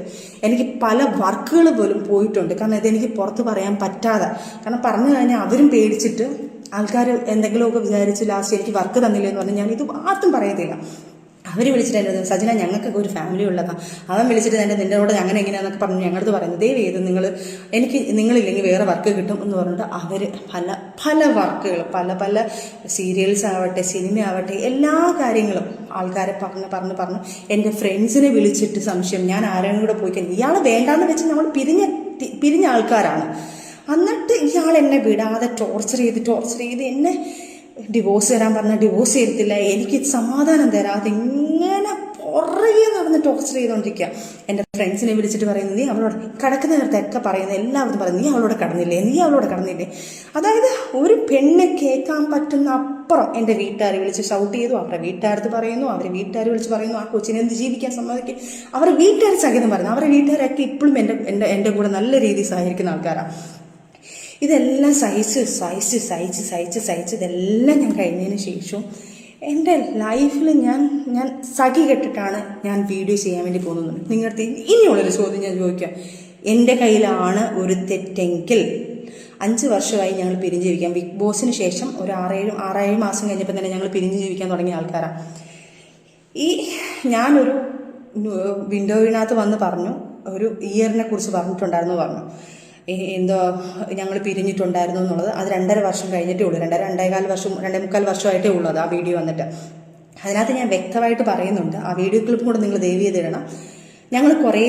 എനിക്ക് പല വർക്കുകൾ പോലും പോയിട്ടുണ്ട്. കാരണം ഇതെനിക്ക് പുറത്ത് പറയാൻ പറ്റാതെ, കാരണം പറഞ്ഞു കഴിഞ്ഞാൽ അവരും പേടിച്ചിട്ട് ആൾക്കാർ എന്തെങ്കിലുമൊക്കെ വിചാരിച്ച് ലാസ്റ്റ് എനിക്ക് വർക്ക് തന്നില്ലെന്ന് പറഞ്ഞാൽ ഞാൻ ഇത് ആർക്കും പറയത്തില്ല. അവർ വിളിച്ചിട്ട് എൻ്റെ സജിന ഞങ്ങൾക്കൊക്കെ ഒരു ഫാമിലി ഉള്ളതാണ്, അവൻ വിളിച്ചിട്ട് നിന്നോട് അങ്ങനെ എങ്ങനെയാണെന്നൊക്കെ പറഞ്ഞ് ഞങ്ങളടുത്ത് പറയുന്നത്, ദയവേത് നിങ്ങളില്ലെങ്കിൽ വേറെ വർക്ക് കിട്ടും എന്ന് പറഞ്ഞിട്ട് അവർ പല വർക്കുകൾ പല സീരിയൽസ് ആവട്ടെ സിനിമ ആവട്ടെ എല്ലാ കാര്യങ്ങളും ആൾക്കാരെ പറഞ്ഞ് എൻ്റെ ഫ്രണ്ട്സിനെ വിളിച്ചിട്ട് സംശയം ഞാൻ ആരെങ്കിലും കൂടെ പോയി കഴിഞ്ഞാൽ ഇയാൾ വേണ്ടാന്ന് വെച്ച് നമ്മൾ പിരിഞ്ഞ ആൾക്കാരാണ്. എന്നിട്ട് ഇയാൾ എന്നെ വിടാതെ ടോർച്ചർ ചെയ്ത് എന്നെ ഡിവോഴ്സ് തരാൻ പറഞ്ഞാൽ ഡിവോഴ്സ് ചെയ്തിട്ടില്ല, എനിക്ക് സമാധാനം തരാതെ ഇങ്ങനെ പുറകെ നടന്ന് ടോർച്ചർ ചെയ്തുകൊണ്ടിരിക്കുക. എൻ്റെ ഫ്രണ്ട്സിനെ വിളിച്ചിട്ട് പറയുന്നത്, നീ അവളോട് കിടക്കുന്ന നേരത്തൊക്കെ പറയുന്നത് എല്ലാവരും പറയുന്നത്, നീ അവളോട് കടന്നില്ലേ. അതായത് ഒരു പെണ്ണെ കേൾക്കാൻ പറ്റുന്ന അപ്പുറം എൻ്റെ വീട്ടുകാരെ വിളിച്ച് ഷൗട്ട് ചെയ്തു, അവരുടെ വീട്ടുകാരത്ത് പറയുന്നു, അവരെ വീട്ടുകാർ വിളിച്ച് പറയുന്നു ആ കൊച്ചിനെ എന്ത് ജീവിക്കാൻ സമ്മതിക്കും, അവരുടെ വീട്ടുകാർ സഹിതം പറയുന്നു. അവരുടെ വീട്ടുകാരൊക്കെ ഇപ്പോഴും എൻ്റെ കൂടെ നല്ല രീതിയിൽ സഹകരിക്കുന്ന ആൾക്കാരാണ്. ഇതെല്ലാം സഹിച്ച് ഇതെല്ലാം ഞാൻ കഴിഞ്ഞതിന് ശേഷം എൻ്റെ ലൈഫിൽ ഞാൻ സഖി കെട്ടിട്ടാണ് ഞാൻ വീഡിയോ ചെയ്യാൻ വേണ്ടി പോകുന്നത്. നിങ്ങളുടെ ഇനിയുള്ളൊരു ചോദ്യം ഞാൻ ചോദിക്കാം, എൻ്റെ കയ്യിലാണ് ഒരു തെറ്റെങ്കിൽ 5 വർഷമായി ഞങ്ങൾ പിരിഞ്ഞ് ജീവിക്കാം. ബിഗ് ബോസിന് ശേഷം ഒരു 6-7 മാസം കഴിഞ്ഞപ്പോൾ തന്നെ ഞങ്ങൾ പിരിഞ്ഞ് ജീവിക്കാൻ തുടങ്ങിയ ആൾക്കാരാണ്. ഞാനൊരു വിൻഡോവിനകത്ത് വന്ന് പറഞ്ഞു, ഒരു ഇയറിനെ കുറിച്ച് പറഞ്ഞിട്ടുണ്ടായിരുന്നു, പറഞ്ഞു എന്തോ ഞങ്ങൾ പിരിഞ്ഞിട്ടുണ്ടായിരുന്നു എന്നുള്ളത്. അത് 2.5 വർഷം കഴിഞ്ഞിട്ടേ ഉള്ളൂ, 2.25 വർഷമായിട്ടേ ഉള്ളൂ അത് ആ വീഡിയോ വന്നിട്ട്. അതിനകത്ത് ഞാൻ വ്യക്തമായിട്ട് പറയുന്നുണ്ട്, ആ വീഡിയോ ക്ലിപ്പും കൂടെ നിങ്ങൾ ദയവ് ചെയ്തിടണം. ഞങ്ങൾ കുറേ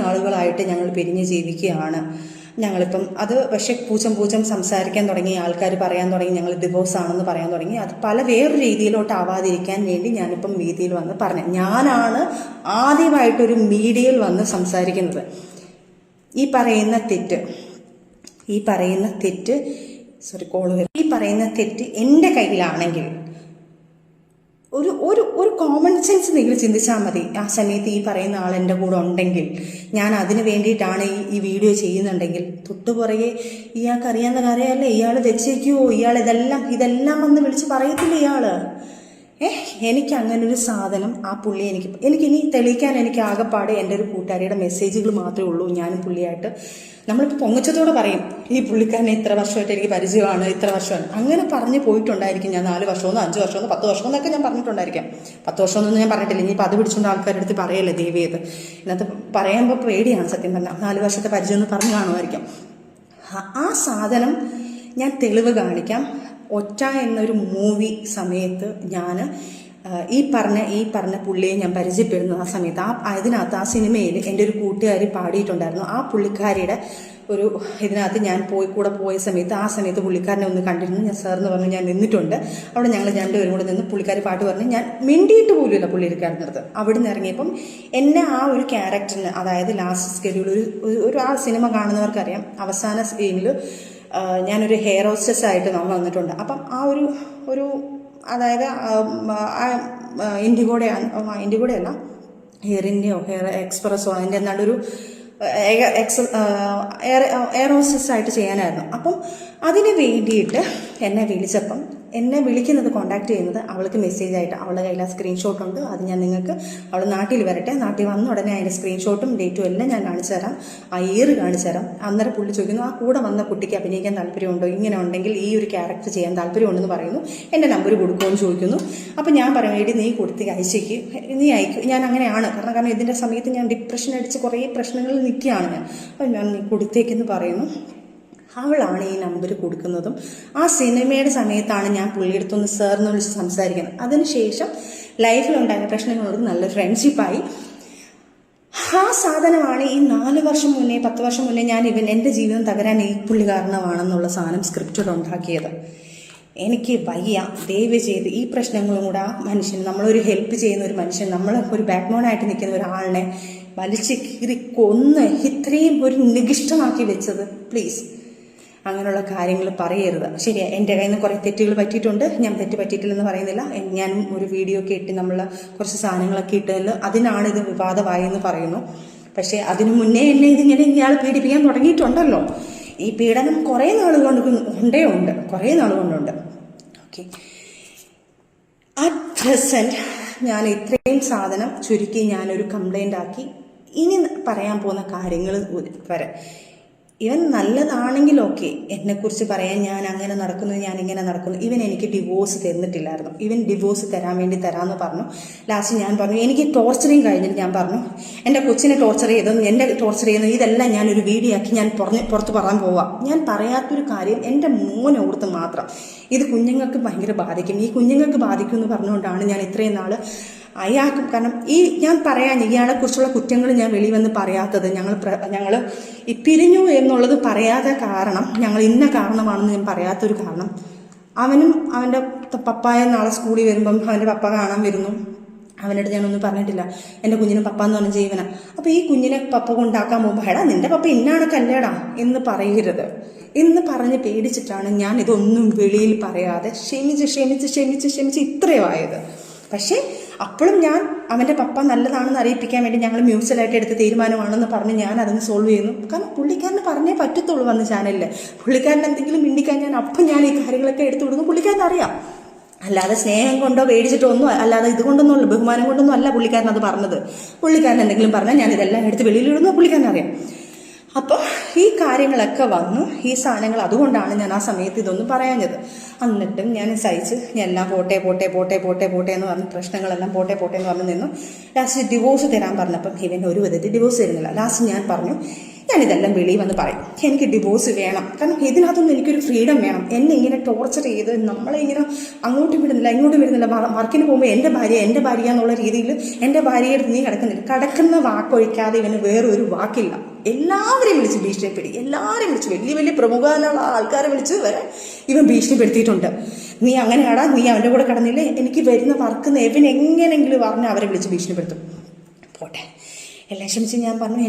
നാളുകളായിട്ട് ഞങ്ങൾ പിരിഞ്ഞ് ജീവിക്കുകയാണ്. ഞങ്ങളിപ്പം അത് പക്ഷേ പൂച്ചം സംസാരിക്കാൻ തുടങ്ങി, ആൾക്കാർ പറയാൻ തുടങ്ങി ഞങ്ങൾ ഡിവോഴ്സ് ആണെന്ന് പറയാൻ തുടങ്ങി. അത് വേറൊരു രീതിയിലോട്ട് ആവാതിരിക്കാൻ വേണ്ടി ഞാനിപ്പം മീഡിയയിൽ വന്ന് പറഞ്ഞു. ഞാനാണ് ആദ്യമായിട്ടൊരു മീഡിയയിൽ വന്ന് സംസാരിക്കുന്നത്. ഈ പറയുന്ന തെറ്റ് എൻ്റെ കയ്യിലാണെങ്കിൽ ഒരു കോമൺ സെൻസ് നിങ്ങൾ ചിന്തിച്ചാൽ മതി. ആ സമയത്ത് ഈ പറയുന്ന ആൾ എൻ്റെ കൂടെ ഉണ്ടെങ്കിൽ, ഞാൻ അതിന് വേണ്ടിയിട്ടാണ് ഈ വീഡിയോ ചെയ്യുന്നുണ്ടെങ്കിൽ, തൊട്ടുപുറകെ ഇയാൾക്ക് അറിയാവുന്ന കാര്യമല്ലേ, ഇയാൾ വെച്ചേക്കുമോ, ഇയാൾ ഇതെല്ലാം വന്ന് വിളിച്ച് പറയത്തില്ല ഇയാൾ. എനിക്ക് അങ്ങനൊരു സാധനം ആ പുള്ളി എനിക്കിനി തെളിയിക്കാൻ എനിക്ക് ആകെപ്പാടെ എൻ്റെ ഒരു കൂട്ടുകാരിയുടെ മെസ്സേജുകൾ മാത്രമേ ഉള്ളൂ. ഞാനും പുള്ളിയായിട്ട് നമ്മളിപ്പോൾ പൊങ്ങച്ചത്തോടെ പറയും, ഈ പുള്ളിക്കാരനെ ഇത്ര വർഷമായിട്ട് എനിക്ക് പരിചയമാണ്, ഇത്ര വർഷമാണ്, അങ്ങനെ പറഞ്ഞ് പോയിട്ടുണ്ടായിരിക്കും. ഞാൻ 4 വർഷമോ 5 വർഷമോ 10 വർഷമോ എന്നൊക്കെ ഞാൻ പറഞ്ഞിട്ടുണ്ടായിരിക്കാം. 10 വർഷമൊന്നും ഞാൻ പറഞ്ഞിട്ടില്ല. ഇനിയിപ്പോൾ അത് പിടിച്ചുകൊണ്ട് ആൾക്കാരുടെ അടുത്ത് പറയല്ലേ ദൈവീയത്. ഇതിനകത്ത് പറയുമ്പോൾ പേടിയാണ് സത്യം പറഞ്ഞാൽ. 4 വർഷത്തെ പരിചയം എന്ന് പറഞ്ഞു കാണുമായിരിക്കും. ആ സാധനം ഞാൻ തെളിവ് കാണിക്കാം. ഒറ്റ എന്നൊരു മൂവി സമയത്ത് ഞാൻ ഈ പറഞ്ഞ പുള്ളിയെ ഞാൻ പരിചയപ്പെടുന്നു. ആ സമയത്ത് അതിനകത്ത് ആ സിനിമയിൽ എൻ്റെ ഒരു കൂട്ടുകാരി പാടിയിട്ടുണ്ടായിരുന്നു. ആ പുള്ളിക്കാരിയുടെ ഒരു ഇതിനകത്ത് ഞാൻ കൂടെ പോയ സമയത്ത് ആ സമയത്ത് പുള്ളിക്കാരനെ ഒന്ന് കണ്ടിരുന്നു. ഞാൻ സാറെന്ന് പറഞ്ഞു ഞാൻ നിന്നിട്ടുണ്ട്. അവിടെ ഞങ്ങൾ 2 പേരും കൂടെ നിന്ന് പുള്ളിക്കാരി പാട്ട് പറഞ്ഞ് ഞാൻ മിണ്ടിയിട്ട് പോലുമില്ല പുള്ളിക്കാരനടുത്ത്. അവിടെ നിന്ന് ഇറങ്ങിയപ്പം എന്നെ ആ ഒരു ക്യാരക്ടറിന്, അതായത് ലാസ്റ്റ് സ്കെഡ്യൂൾ ഒരു ആ സിനിമ കാണുന്നവർക്കറിയാം, അവസാന സ്ക്രീനിൽ ഞാനൊരു ഹെയർ ഹോസ്റ്റസ് ആയിട്ട് നമ്മൾ വന്നിട്ടുണ്ട്. അപ്പം ആ ഒരു അതായത് ഇൻഡിഗോടെ അല്ല, ഹെയർ ഇന്ത്യയോ ഹെയർ എക്സ്പ്രസ്സോ അതിൻ്റെ എന്നാണ്ടൊരു എയർ ഹോസ്റ്റസ് ആയിട്ട് ചെയ്യാനായിരുന്നു. അപ്പം അതിന് വേണ്ടിയിട്ട് എന്നെ വിളിച്ചപ്പം എന്നെ വിളിക്കുന്നത് കോൺടാക്ട് ചെയ്യുന്നത് അവൾക്ക് മെസ്സേജായിട്ട്, അവളുടെ കയ്യിൽ ആ സ്ക്രീൻഷോട്ട് ഉണ്ട്. അത് ഞാൻ നിങ്ങൾക്ക്, അവൾ നാട്ടിൽ വരട്ടെ, നാട്ടിൽ വന്ന ഉടനെ അതിൻ്റെ സ്ക്രീൻഷോട്ടും ഡേറ്റും എല്ലാം ഞാൻ കാണിച്ചു തരാം, ആ ഇയർ കാണിച്ചു തരാം. അന്നേരം പുള്ളി ചോദിക്കുന്നു, ആ കൂടെ വന്ന കുട്ടിക്ക് അഭിനയിക്കാൻ താല്പര്യമുണ്ടോ, ഇങ്ങനെ ഉണ്ടെങ്കിൽ ഈ ഒരു ക്യാരക്ടർ ചെയ്യാൻ താല്പര്യമുണ്ടെന്ന് പറയുന്നു. എൻ്റെ നമ്പർ കൊടുക്കുമെന്ന് ചോദിക്കുന്നു. അപ്പം ഞാൻ പറയും, എടി നീ കൊടുത്ത് അയച്ചേക്ക്, നീ അയക്കും. ഞാൻ അങ്ങനെയാണ്, കാരണം ഇതിൻ്റെ സമയത്ത് ഞാൻ ഡിപ്രഷൻ അടിച്ച് കുറേ പ്രശ്നങ്ങളിൽ നിൽക്കുകയാണ് ഞാൻ. അപ്പം ഞാൻ നീ കൊടുത്തേക്കെന്ന് പറയുന്നു. അവളാണ് ഈ നമ്പർ കൊടുക്കുന്നതും. ആ സിനിമയുടെ സമയത്താണ് ഞാൻ പുള്ളിയെടുത്തൊന്ന് സാറിന് വിളിച്ച് സംസാരിക്കുന്നത്. അതിനുശേഷം ലൈഫിലുണ്ടായ പ്രശ്നങ്ങളോട് നല്ല ഫ്രണ്ട്ഷിപ്പായി. ആ സാധനമാണ് ഈ 4 വർഷം മുന്നേ 10 വർഷം മുന്നേ ഞാൻ എൻ്റെ ജീവിതം തകരാൻ ഈ പുള്ളി കാരണമാണെന്നുള്ള സാധനം സ്ക്രിപ്റ്റഡ് ഉണ്ടാക്കിയത്. എനിക്ക് വയ്യ, ദയവ് ചെയ്ത് ഈ പ്രശ്നങ്ങളും കൂടെ ആ മനുഷ്യൻ, നമ്മളൊരു ഹെൽപ്പ് ചെയ്യുന്ന ഒരു മനുഷ്യൻ, നമ്മൾ ഒരു ബാക്ക് ബോണായിട്ട് നിൽക്കുന്ന ഒരാളിനെ വലിച്ച് കീറി കൊന്ന് ഇത്രയും ഒരു നികിഷ്ടമാക്കി വെച്ചത്, പ്ലീസ് അങ്ങനെയുള്ള കാര്യങ്ങൾ പറയരുത്. ശരിയാ, എൻ്റെ കയ്യിൽ നിന്ന് കുറേ തെറ്റുകൾ പറ്റിയിട്ടുണ്ട്, ഞാൻ തെറ്റ് പറ്റിയിട്ടില്ലെന്ന് പറയുന്നില്ല. ഞാനും ഒരു വീഡിയോ ഒക്കെ ഇട്ട് നമ്മൾ കുറച്ച് സാധനങ്ങളൊക്കെ ഇട്ടതിൽ അതിനാണ് ഇത് വിവാദമായെന്ന് പറയുന്നു. പക്ഷേ അതിനു മുന്നേ എന്നെ ഇതിങ്ങനെ ഇയാൾ പീഡിപ്പിക്കാൻ തുടങ്ങിയിട്ടുണ്ടല്ലോ. ഈ പീഡനം കുറേ നാൾ ഉണ്ട്, കുറേ നാൾ കൊണ്ടുണ്ട്. ഓക്കെ, അറ്റ് പ്രസൻറ്റ് ഞാൻ ഇത്രയും സാധനം ചുരുക്കി ഞാനൊരു കംപ്ലൈൻ്റ് ആക്കി. ഇനി പറയാൻ പോകുന്ന കാര്യങ്ങൾ വരെ ഇവൻ നല്ലതാണെങ്കിൽ ഓക്കെ, എന്നെക്കുറിച്ച് പറയാൻ ഞാൻ അങ്ങനെ നടക്കുന്നു, ഞാൻ ഇങ്ങനെ നടക്കുന്നു. ഇവൻ എനിക്ക് ഡിവോഴ്സ് തന്നിട്ടില്ലായിരുന്നു. ഇവൻ ഡിവോഴ്സ് തരാൻ വേണ്ടി തരാമെന്ന് പറഞ്ഞു. ലാസ്റ്റ് ഞാൻ പറഞ്ഞു എനിക്ക് ടോർച്ചറിങ് കഴിഞ്ഞിട്ട് ഞാൻ പറഞ്ഞു എൻ്റെ കൊച്ചിനെ ടോർച്ചർ ചെയ്തെന്ന്, എൻ്റെ ടോർച്ചർ ചെയ്യുന്നത് ഇതെല്ലാം ഞാനൊരു വീഡിയോ ആക്കി ഞാൻ പുറത്ത് പറയാൻ പോവാം. ഞാൻ പറയാത്തൊരു കാര്യം എൻ്റെ മോനെ ഓർത്ത് മാത്രം. ഇത് കുഞ്ഞുങ്ങൾക്ക് ഭയങ്കര ബാധിക്കും, ഈ കുഞ്ഞുങ്ങൾക്ക് ബാധിക്കും എന്ന് പറഞ്ഞുകൊണ്ടാണ് ഞാൻ ഇത്രയും നാൾ അയാൾക്കും. കാരണം ഈ ഞാൻ പറയാൻ ഇയാളെ കുറിച്ചുള്ള കുറ്റങ്ങൾ ഞാൻ വെളിയിൽ വന്ന് പറയാത്തത്, ഞങ്ങൾ ഈ പിരിഞ്ഞു എന്നുള്ളത് പറയാതെ കാരണം, ഞങ്ങൾ ഇന്ന കാരണമാണെന്ന് ഞാൻ പറയാത്തൊരു കാരണം, അവനും അവൻ്റെ പപ്പായ നാളെ സ്കൂളിൽ വരുമ്പം അവൻ്റെ പപ്പ കാണാൻ വരുന്നു. അവനോട് ഞാനൊന്നും പറഞ്ഞിട്ടില്ല, എൻ്റെ കുഞ്ഞിന് പപ്പ എന്ന് പറഞ്ഞ ജീവന. അപ്പോൾ ഈ കുഞ്ഞിനെ പപ്പ കൊണ്ടാക്കാൻ പോകുമ്പോൾ എടാ നിൻ്റെ പപ്പ ഇന്നാണ് കല്ലേടാ എന്ന് പറയരുത് എന്ന് പറഞ്ഞ് പേടിച്ചിട്ടാണ് ഞാൻ ഇതൊന്നും വെളിയിൽ പറയാതെ ക്ഷമിച്ച് ഇത്രയുമായത്. പക്ഷേ അപ്പോഴും ഞാൻ അവൻ്റെ പപ്പ നല്ലതാണെന്ന് അറിയിപ്പിക്കാൻ വേണ്ടി ഞങ്ങൾ മ്യൂച്വലായിട്ട് എടുത്ത തീരുമാനമാണെന്ന് പറഞ്ഞ് ഞാൻ അതിന് സോൾവ് ചെയ്യുന്നു. കാരണം പുള്ളിക്കാരന് പറഞ്ഞേ പറ്റത്തുള്ളൂ വന്ന് ചാനലിൽ. പുള്ളിക്കാരൻ എന്തെങ്കിലും മിണ്ടിക്കാൻ ഞാൻ ഈ കാര്യങ്ങളൊക്കെ എടുത്തു കൊടുക്കും. പുള്ളിക്കാരൻ അറിയാം, അല്ലാതെ സ്നേഹം കൊണ്ടോ പേടിച്ചിട്ടോ ഒന്നും, അല്ലാതെ ഇതുകൊണ്ടൊന്നും ബഹുമാനം കൊണ്ടൊന്നും അല്ല പുള്ളിക്കാരൻ അത് പറഞ്ഞത്. പുള്ളിക്കാരൻ എന്തെങ്കിലും പറഞ്ഞാൽ ഞാൻ ഇതെല്ലാം എടുത്ത് വെളിയിലിടുന്നു, പുള്ളിക്കാരൻ അറിയാം. അപ്പോൾ ഈ കാര്യങ്ങളൊക്കെ വന്നു, ഈ സാധനങ്ങൾ, അതുകൊണ്ടാണ് ഞാൻ ആ സമയത്ത് ഇതൊന്നും പറയാഞ്ഞത്. എന്നിട്ടും ഞാൻ സഹിച്ച് ഞാൻ എല്ലാം പോട്ടെ എന്ന് പറഞ്ഞ് പ്രശ്നങ്ങളെല്ലാം പോട്ടെ എന്ന് പറഞ്ഞ് നിന്നു. ലാസ്റ്റ് ഡിവോഴ്സ് തരാൻ പറഞ്ഞപ്പം ഇവൻ ഒരു വിധത്തിൽ ഡിവോഴ്സ് തരുന്നില്ല. ലാസ്റ്റ് ഞാൻ പറഞ്ഞു ഞാനിതെല്ലാം വെളിയിൽ വന്ന് പറയും, എനിക്ക് ഡിവോഴ്സ് വേണം. കാരണം ഇതിനകത്തൊന്നും എനിക്കൊരു ഫ്രീഡം വേണം. എന്നെ ഇങ്ങനെ ടോർച്ചർ ചെയ്ത് നമ്മളെ ഇങ്ങനെ അങ്ങോട്ടും വിടുന്നില്ല. വർക്കിന് പോകുമ്പോൾ എൻ്റെ ഭാര്യ എന്നുള്ള രീതിയിൽ എൻ്റെ ഭാര്യയുടെ നീ കിടക്കുന്ന വാക്കൊഴിക്കാതെ ഇവന് വേറൊരു വാക്കില്ല. എല്ലാവരെയും വിളിച്ച് ഭീഷണിപ്പെടുത്തി, എല്ലാവരെയും വിളിച്ച് വലിയ പ്രമുഖമായ ആൾക്കാരെ വിളിച്ച് വരെ ഇവൻ ഭീഷണിപ്പെടുത്തിയിട്ടുണ്ട്. നീ അങ്ങനെയാടാ, നീ അവൻ്റെ കൂടെ കിടന്നില്ലേ, എനിക്ക് വരുന്ന വർക്ക് എവൻ എങ്ങനെയെങ്കിലും പറഞ്ഞ് അവരെ വിളിച്ച് ഭീഷണിപ്പെടുത്തും. പോട്ടെ, എല്ലാം ക്ഷമിച്ച് ഞാൻ പറഞ്ഞു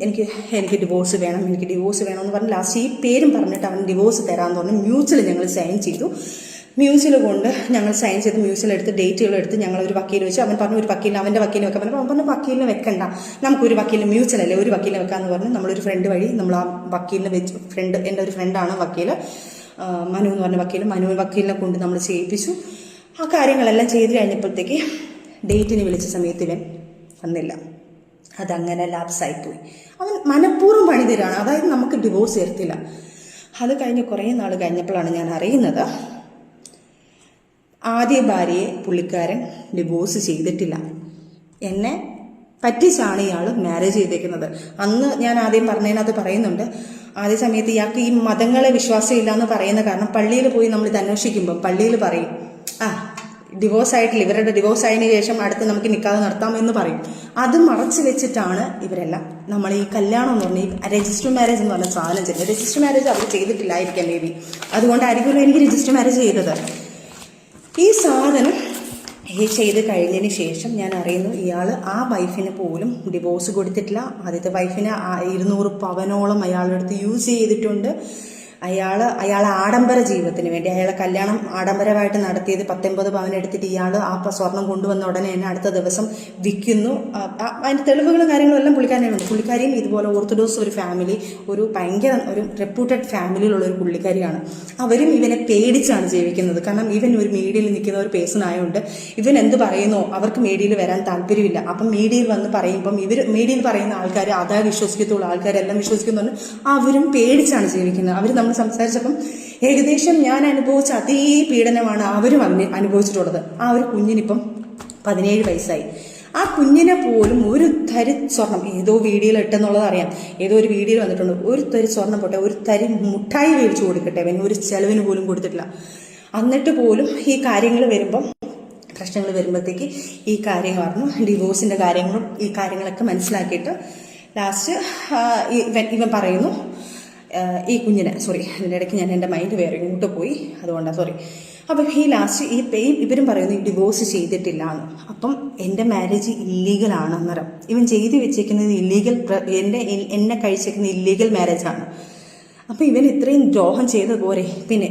എനിക്ക് ഡിവോഴ്സ് വേണം എന്ന് പറഞ്ഞ് ലാസ്റ്റ് ഈ പേരും പറഞ്ഞിട്ട് അവൻ ഡിവോഴ്സ് തരാമെന്ന് പറഞ്ഞ് മ്യൂച്വൽ ഞങ്ങൾ സൈൻ ചെയ്തു. മ്യൂച്വൽ കൊണ്ട് ഞങ്ങൾ സൈൻ ചെയ്ത് മ്യൂച്വൽ എടുത്ത് ഡേറ്റുകളെടുത്ത് ഞങ്ങളൊരു വക്കീൽ വെച്ച്. അവൻ പറഞ്ഞു ഒരു വക്കീലിന്, അവൻ്റെ വക്കീലിനെ വെക്കാൻ പറഞ്ഞു. അവൻ പറഞ്ഞു വക്കീലിനെ വെക്കണ്ട, നമുക്കൊരു വക്കീലിന് മ്യൂച്വൽ അല്ലേ, ഒരു വക്കീലിനെ വെക്കാമെന്ന് പറഞ്ഞ് നമ്മളൊരു ഫ്രണ്ട് വഴി നമ്മൾ ആ വക്കീലിനെ വെച്ച്, എൻ്റെ ഒരു ഫ്രണ്ടാണ് വക്കീൽ, മനു എന്ന് പറഞ്ഞ വക്കീലിനെ കൊണ്ട് നമ്മൾ ചെയ്യിപ്പിച്ചു. ആ കാര്യങ്ങളെല്ലാം ചെയ്ത് കഴിഞ്ഞപ്പോഴത്തേക്ക് ഡേറ്റിന് വിളിച്ച സമയത്ത് ഇവൻ വന്നില്ല. അതങ്ങനെ ലാപ്സായിപ്പോയി. അവൻ മനഃപൂർവ്വം പണി തരാണ്, അതായത് നമുക്ക് ഡിവോഴ്സ് തരത്തില്ല. അത് കഴിഞ്ഞ് കുറേ നാൾ കഴിഞ്ഞപ്പോഴാണ് ഞാൻ അറിയുന്നത് ആദ്യ ഭാര്യയെ പുള്ളിക്കാരൻ ഡിവോഴ്സ് ചെയ്തിട്ടില്ല. എന്നെ പറ്റിച്ചാണ് ഇയാൾ മാരേജ് ചെയ്തേക്കുന്നത്. അന്ന് ഞാൻ ആദ്യം പറഞ്ഞതിനകത്ത് പറയുന്നുണ്ട്, ആദ്യ സമയത്ത് ഇയാൾക്ക് ഈ മതങ്ങളെ വിശ്വാസമില്ല എന്ന് പറയുന്ന കാരണം പള്ളിയിൽ പോയി നമ്മളിത് അന്വേഷിക്കുമ്പം പള്ളിയിൽ പറയും ഡിവോഴ്സ് ആയിട്ടില്ല, ഇവരുടെ ഡിവോഴ്സ് ആയതിനു ശേഷം അടുത്ത് നമുക്ക് നിക്കാതെ നടത്താമെന്ന് പറയും. അത് മറച്ചു വെച്ചിട്ടാണ് ഇവരെല്ലാം നമ്മൾ ഈ കല്യാണം എന്ന് പറഞ്ഞാൽ ഈ രജിസ്റ്റർ മാരേജ് എന്ന് പറഞ്ഞ സാധനം ചെയ്യുന്നത്. രജിസ്റ്റർ മാരേജ് അവർ ചെയ്തിട്ടില്ലായിരിക്കാം മേ ബി, അതുകൊണ്ടായിരിക്കുമല്ലോ എനിക്ക് രജിസ്റ്റർ മാരേജ് ചെയ്തത്. ഈ സാധനം ചെയ്ത് കഴിഞ്ഞതിന് ശേഷം ഞാൻ അറിയുന്നു ഇയാൾ ആ വൈഫിന് പോലും ഡിവോഴ്സ് കൊടുത്തിട്ടില്ല. ആദ്യത്തെ വൈഫിനെ 200 പവനോളം അയാളുടെ അടുത്ത് യൂസ് ചെയ്തിട്ടുണ്ട്. അയാൾ ആഡംബര ജീവിതത്തിന് വേണ്ടി അയാളെ കല്യാണം ആഡംബരമായിട്ട് നടത്തിയത് 19 പവൻ എടുത്തിട്ട് ഇയാൾ ആ സ്വർണം കൊണ്ടുവന്ന ഉടനെ തന്നെ അടുത്ത ദിവസം വിൽക്കുന്നു. അതിൻ്റെ തെളിവുകളും കാര്യങ്ങളും എല്ലാം പുള്ളിക്കാരിയുണ്ട്. പുള്ളിക്കാരിയും ഇതുപോലെ ഓർത്തഡോക്സ് ഒരു ഫാമിലി, ഒരു ഭയങ്കര ഒരു റെപ്യൂട്ടഡ് ഫാമിലിയിലുള്ള ഒരു പുള്ളിക്കാരിയാണ്. അവരും ഇവനെ പേടിച്ചാണ് ജീവിക്കുന്നത്. കാരണം ഇവൻ ഒരു മീഡിയയിൽ നിൽക്കുന്ന ഒരു പേഴ്സൺ ആയതുകൊണ്ട് ഇവൻ എന്ത് പറയുന്നോ അവർക്ക് മീഡിയയിൽ വരാൻ താല്പര്യമില്ല. അപ്പം മീഡിയയിൽ വന്ന് പറയുമ്പം മീഡിയയിൽ പറയുന്ന ആൾക്കാർ അതാ വിശ്വസിക്കത്തുള്ളൂ, ആൾക്കാരെല്ലാം വിശ്വസിക്കുന്നുണ്ട്. അവരും പേടിച്ചാണ് ജീവിക്കുന്നത്. അവർ നമ്മൾ സംസാരിച്ചപ്പം ഏകദേശം ഞാൻ അനുഭവിച്ച അതേ പീഡനമാണ് അവരും അനുഭവിച്ചിട്ടുള്ളത്. ആ ഒരു കുഞ്ഞിനിപ്പം 17 വയസ്സായി. ആ കുഞ്ഞിനെ പോലും ഒരു തരി സ്വർണം, ഏതോ വീഡിയോയിൽ ഇട്ടെന്നുള്ളത് അറിയാം, ഏതോ ഒരു വീഡിയോയിൽ വന്നിട്ടുണ്ട്, ഒരു തരി സ്വർണം പോട്ടെ, ഒരു തരി മുട്ടായി മേടിച്ചു കൊടുക്കട്ടെ, അവൻ ഒരു ചെലവിന് പോലും കൊടുത്തിട്ടില്ല. എന്നിട്ട് പോലും ഈ കാര്യങ്ങൾ വരുമ്പം പ്രശ്നങ്ങൾ വരുമ്പോഴത്തേക്ക് ഈ കാര്യം പറഞ്ഞു, ഡിവോഴ്സിൻ്റെ കാര്യങ്ങളും ഈ കാര്യങ്ങളൊക്കെ മനസ്സിലാക്കിയിട്ട് ലാസ്റ്റ് ഇവൻ പറയുന്നു ഈ കുഞ്ഞിനെ, സോറി അതിൻ്റെ ഇടയ്ക്ക് ഞാൻ എൻ്റെ മൈൻഡ് വേറെ ഇങ്ങോട്ട് പോയി, അതുകൊണ്ടാണ് സോറി. അപ്പം ഈ ലാസ്റ്റ് ഇവരും പറയുന്നു ഈ ഡിവോഴ്സ് ചെയ്തിട്ടില്ല എന്ന്. അപ്പം എൻ്റെ മാരേജ് ഇല്ലീഗലാണ് അന്നേരം. ഇവൻ ചെയ്ത് വെച്ചേക്കുന്നത് ഇല്ലീഗൽ, എന്നെ കഴിച്ചേക്കുന്ന ഇല്ലീഗൽ മാരേജാണ്. അപ്പം ഇവൻ ഇത്രയും ദ്രോഹം ചെയ്ത പോരെ. പിന്നെ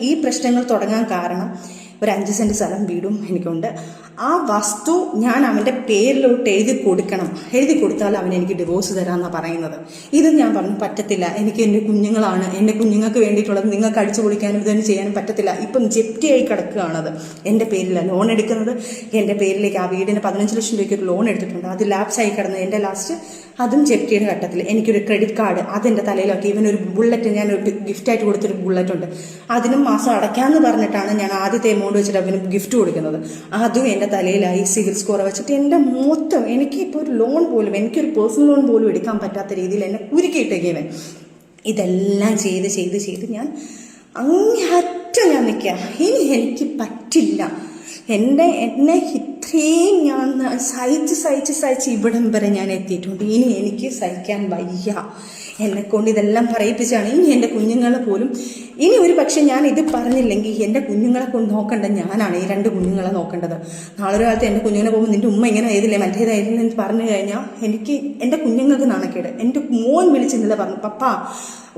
ഈ പ്രശ്നങ്ങൾ തുടങ്ങാൻ കാരണം ഒരു 5 സെൻറ്റ് സ്ഥലം വീടും എനിക്കുണ്ട്. ആ വസ്തു ഞാൻ അവൻ്റെ പേരിലോട്ട് എഴുതി കൊടുത്താൽ അവൻ എനിക്ക് ഡിവോഴ്സ് തരാമെന്നാണ് പറയുന്നത്. ഇത് ഞാൻ പറഞ്ഞു പറ്റത്തില്ല, എനിക്ക് എൻ്റെ കുഞ്ഞുങ്ങളാണ്, എൻ്റെ കുഞ്ഞുങ്ങൾക്ക് വേണ്ടിയിട്ടുള്ളത് നിങ്ങൾക്ക് അടിച്ചു പൊളിക്കാനും ഇതൊന്നും ചെയ്യാനും പറ്റത്തില്ല. ഇപ്പം ജപ്തിയായി കിടക്കുകയാണത്. എൻ്റെ പേരിലാണ് ലോൺ എടുക്കുന്നത്, എൻ്റെ പേരിലേക്ക് ആ വീടിന് 15 ലക്ഷം രൂപയ്ക്ക് ഒരു ലോൺ എടുത്തിട്ടുണ്ട്. അത് ലാപ്സായി കിടന്നത് എൻ്റെ ലാസ്റ്റ് അതും ജപ്തിയുടെ ഘട്ടത്തിൽ. എനിക്കൊരു ക്രെഡിറ്റ് കാർഡ് അതെൻ്റെ തലയിലൊക്കെ, ഇവനൊരു ബുള്ളറ്റ്, ഞാനൊരു ഗിഫ്റ്റായിട്ട് കൊടുത്തൊരു ബുള്ളറ്റ് ഉണ്ട്, അതിനും മാസം അടയ്ക്കാമെന്ന് പറഞ്ഞിട്ടാണ് ഞാൻ ആദ്യത്തെ എമൗണ്ട് വെച്ചിട്ട് അവന് ഗിഫ്റ്റ് കൊടുക്കുന്നത്. അതും എൻ്റെ തലയിലായി സിവിൽ സ്കോർ വെച്ചിട്ട് എൻ്റെ മൊത്തം എനിക്കിപ്പോൾ ഒരു ലോൺ പോലും, എനിക്കൊരു പേഴ്സണൽ ലോൺ പോലും എടുക്കാൻ പറ്റാത്ത രീതിയിൽ എന്നെ കുരുക്കിയിട്ടേക്കവൻ. ഇതെല്ലാം ചെയ്ത് ഞാൻ അങ്ങേയറ്റം ഞാൻ നിൽക്കുക. ഇനി എനിക്ക് പറ്റില്ല, എന്നെ ഇത്രയും ഞാൻ സഹിച്ച് ഇവിടം വരെ ഞാൻ എത്തിയിട്ടുണ്ട്. ഇനി എനിക്ക് സഹിക്കാൻ വയ്യ, എന്നെക്കൊണ്ട് ഇതെല്ലാം പറയിപ്പിച്ചാണ്. ഇനി എൻ്റെ കുഞ്ഞുങ്ങളെ പോലും, ഇനി ഒരു പക്ഷെ ഞാൻ ഇത് പറഞ്ഞില്ലെങ്കിൽ എൻ്റെ കുഞ്ഞുങ്ങളെ കൊണ്ട് നോക്കേണ്ട ഞാനാണ്, ഈ 2 കുഞ്ഞുങ്ങളെ നോക്കേണ്ടത്. നാളെ ഒരു കാലത്ത് എൻ്റെ കുഞ്ഞുങ്ങളെ പോകുമ്പോൾ നിൻ്റെ ഉമ്മ ഇങ്ങനെ ആയതില്ലേ മറ്റേതായിരുന്നു എന്ന് പറഞ്ഞു കഴിഞ്ഞാൽ എനിക്ക് എൻ്റെ കുഞ്ഞുങ്ങൾക്ക് നാണക്കേട്. എൻ്റെ മോൻ വിളിച്ചിരുന്നില്ല പറഞ്ഞു, പപ്പ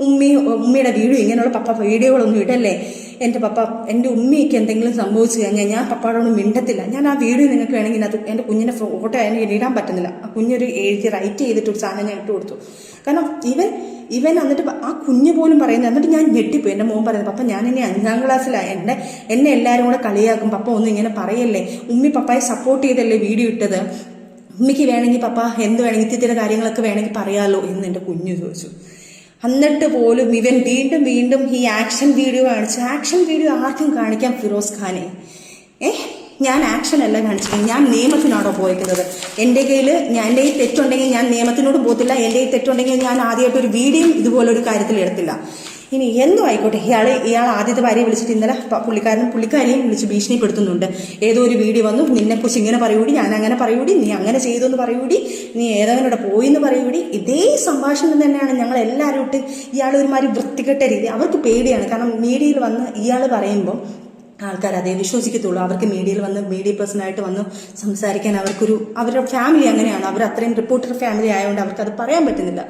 ഉമ്മയുടെ വീഡിയോ, ഇങ്ങനെയുള്ള പപ്പ വീഡിയോകളൊന്നും ഇടല്ലേ, എൻ്റെ ഉമ്മയ്ക്ക് എന്തെങ്കിലും സംഭവിച്ചു കഴിഞ്ഞാൽ ഞാൻ പപ്പാടോട് മിണ്ടത്തില്ല. ഞാൻ ആ വീഡിയോ നിങ്ങൾക്ക് വേണമെങ്കിൽ അത് എൻ്റെ കുഞ്ഞിൻ്റെ ഫോട്ടോ എനിക്ക് ഇടാൻ പറ്റുന്നില്ല. ആ കുഞ്ഞൊരു റൈറ്റ് ചെയ്തിട്ട് ഒരു സാധനം ഞാൻ ഇട്ട് കൊടുത്തു. കാരണം ഇവൻ എന്നിട്ട് ആ കുഞ്ഞ് പോലും പറയുന്നത്, എന്നിട്ട് ഞാൻ ഞെട്ടിപ്പോയി. എൻ്റെ മോൻ പറയുന്നത്, പപ്പ ഞാൻ ഇനി 5ാം ക്ലാസ്സിലാണ്, എന്നെ എല്ലാവരും കൂടെ കളിയാക്കും, പപ്പ ഒന്നും ഇങ്ങനെ പറയല്ലേ, ഉമ്മി പപ്പായെ സപ്പോർട്ട് ചെയ്തല്ലേ വീഡിയോ ഇട്ടത്, ഉമ്മിക്ക് വേണമെങ്കിൽ പപ്പ എന്ത് വേണമെങ്കിൽ ഇത്തിരി കാര്യങ്ങളൊക്കെ വേണമെങ്കിൽ പറയാമല്ലോ എന്ന് എൻ്റെ കുഞ്ഞ് ചോദിച്ചു. എന്നിട്ട് പോലും ഇവൻ വീണ്ടും ഈ ആക്ഷൻ വീഡിയോ കാണിച്ചു. ആക്ഷൻ വീഡിയോ ആർക്കും കാണിക്കാം ഫിറോസ് ഖാനെ? ഞാൻ ആക്ഷൻ അല്ല കാണിച്ചത്, ഞാൻ നിയമത്തിനാണോ പോയിരിക്കുന്നത്? എൻ്റെ കയ്യിൽ തെറ്റുണ്ടെങ്കിൽ ഞാൻ നിയമത്തിനോട് പോകത്തില്ല. എൻ്റെ കയ്യിൽ തെറ്റുണ്ടെങ്കിൽ ഞാൻ ആദ്യമായിട്ടൊരു വീഡിയോ ഇതുപോലൊരു കാര്യത്തിൽ എടുത്തില്ല. ഇനി എന്തോ ആയിക്കോട്ടെ, ഇയാൾ ആദ്യത്തെ ഭാര്യയെ വിളിച്ചിട്ട് ഇന്നലെ പുള്ളിക്കാരിയും വിളിച്ച് ഭീഷണിപ്പെടുത്തുന്നുണ്ട്. ഏതോ ഒരു വീഡിയോ വന്നു, നിന്നെക്കുറിച്ച് ഇങ്ങനെ പറയൂടി, ഞാൻ അങ്ങനെ പറയൂടി, നീ അങ്ങനെ ചെയ്തു എന്ന് പറയൂടി, നീ ഏതവനോടെ പോയി എന്ന് പറയൂടി. ഇതേ സംഭാഷണം തന്നെയാണ് ഞങ്ങൾ എല്ലാവരും ഇട്ട് ഇയാൾ ഒരുമാതിരി വൃത്തികെട്ട രീതി. അവർക്ക് പേടിയാണ്, കാരണം മീഡിയയിൽ വന്ന് ഇയാൾ പറയുമ്പോൾ ആൾക്കാർ അതേ വിശ്വസിക്കത്തുള്ളൂ. അവർക്ക് മീഡിയയിൽ വന്ന് മീഡിയ പേഴ്സണായിട്ട് വന്ന് സംസാരിക്കാൻ അവരുടെ ഫാമിലി അങ്ങനെയാണ്. അവർ അത്രയും റിപ്പോർട്ടർ ഫാമിലി ആയതുകൊണ്ട് അവർക്കത് പറയാൻ പറ്റുന്നില്ല.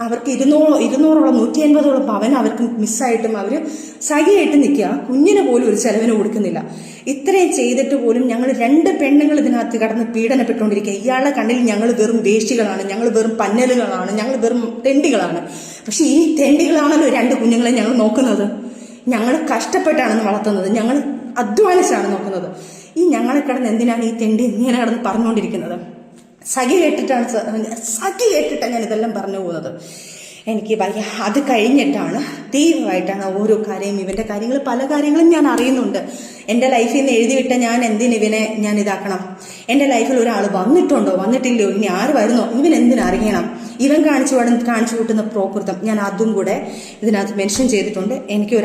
അവർക്ക് 200 150 പവൻ അവർക്ക് മിസ്സായിട്ടും അവർ സഹിയായിട്ട് നിൽക്കുക. കുഞ്ഞിന് പോലും ഒരു ചെലവിന് കൊടുക്കുന്നില്ല. ഇത്രയും ചെയ്തിട്ട് പോലും ഞങ്ങൾ 2 പെണ്ണുങ്ങൾ ഇതിനകത്ത് കടന്ന് പീഡനപ്പെട്ടുകൊണ്ടിരിക്കുക. ഇയാളുടെ കണ്ണിൽ ഞങ്ങൾ വെറും വേഷ്ടികളാണ്, ഞങ്ങൾ വെറും പന്നലുകളാണ്, ഞങ്ങൾ വെറും തെണ്ടികളാണ്. പക്ഷെ ഈ തെണ്ടികളാണല്ലോ 2 കുഞ്ഞുങ്ങളെ ഞങ്ങൾ നോക്കുന്നത്. ഞങ്ങൾ കഷ്ടപ്പെട്ടാണെന്ന് വളർത്തുന്നത്, ഞങ്ങൾ അധ്വാനിച്ചാണ് നോക്കുന്നത്. ഈ ഞങ്ങളെ കിടന്ന് എന്തിനാണ് ഈ തെണ്ടി ഇങ്ങനെ കിടന്ന് പറഞ്ഞുകൊണ്ടിരിക്കുന്നത്? സഖി കേട്ടിട്ടാണ് ഞാൻ ഇതെല്ലാം പറഞ്ഞു പോകുന്നത്. എനിക്ക് വയ്യ. അത് കഴിഞ്ഞിട്ടാണ് തീവ്രമായിട്ടാണ് ഓരോ കാര്യം, ഇവൻ്റെ കാര്യങ്ങൾ, പല കാര്യങ്ങളും ഞാൻ അറിയുന്നുണ്ട്. എൻ്റെ ലൈഫിൽ നിന്ന് എഴുതിവിട്ട ഞാൻ എന്തിനിവനെ ഞാൻ ഇതാക്കണം? എൻ്റെ ലൈഫിൽ ഒരാൾ വന്നിട്ടുണ്ടോ വന്നിട്ടില്ലയോ, ഇനി ആര് വരുന്നോ, ഇവൻ എന്തിനറിയണം? ഇവൻ കാണിച്ചു കൂട്ടുന്ന പ്രോകൃതം ഞാൻ അതും കൂടെ ഇതിനകത്ത് മെൻഷൻ ചെയ്തിട്ടുണ്ട്. എനിക്ക്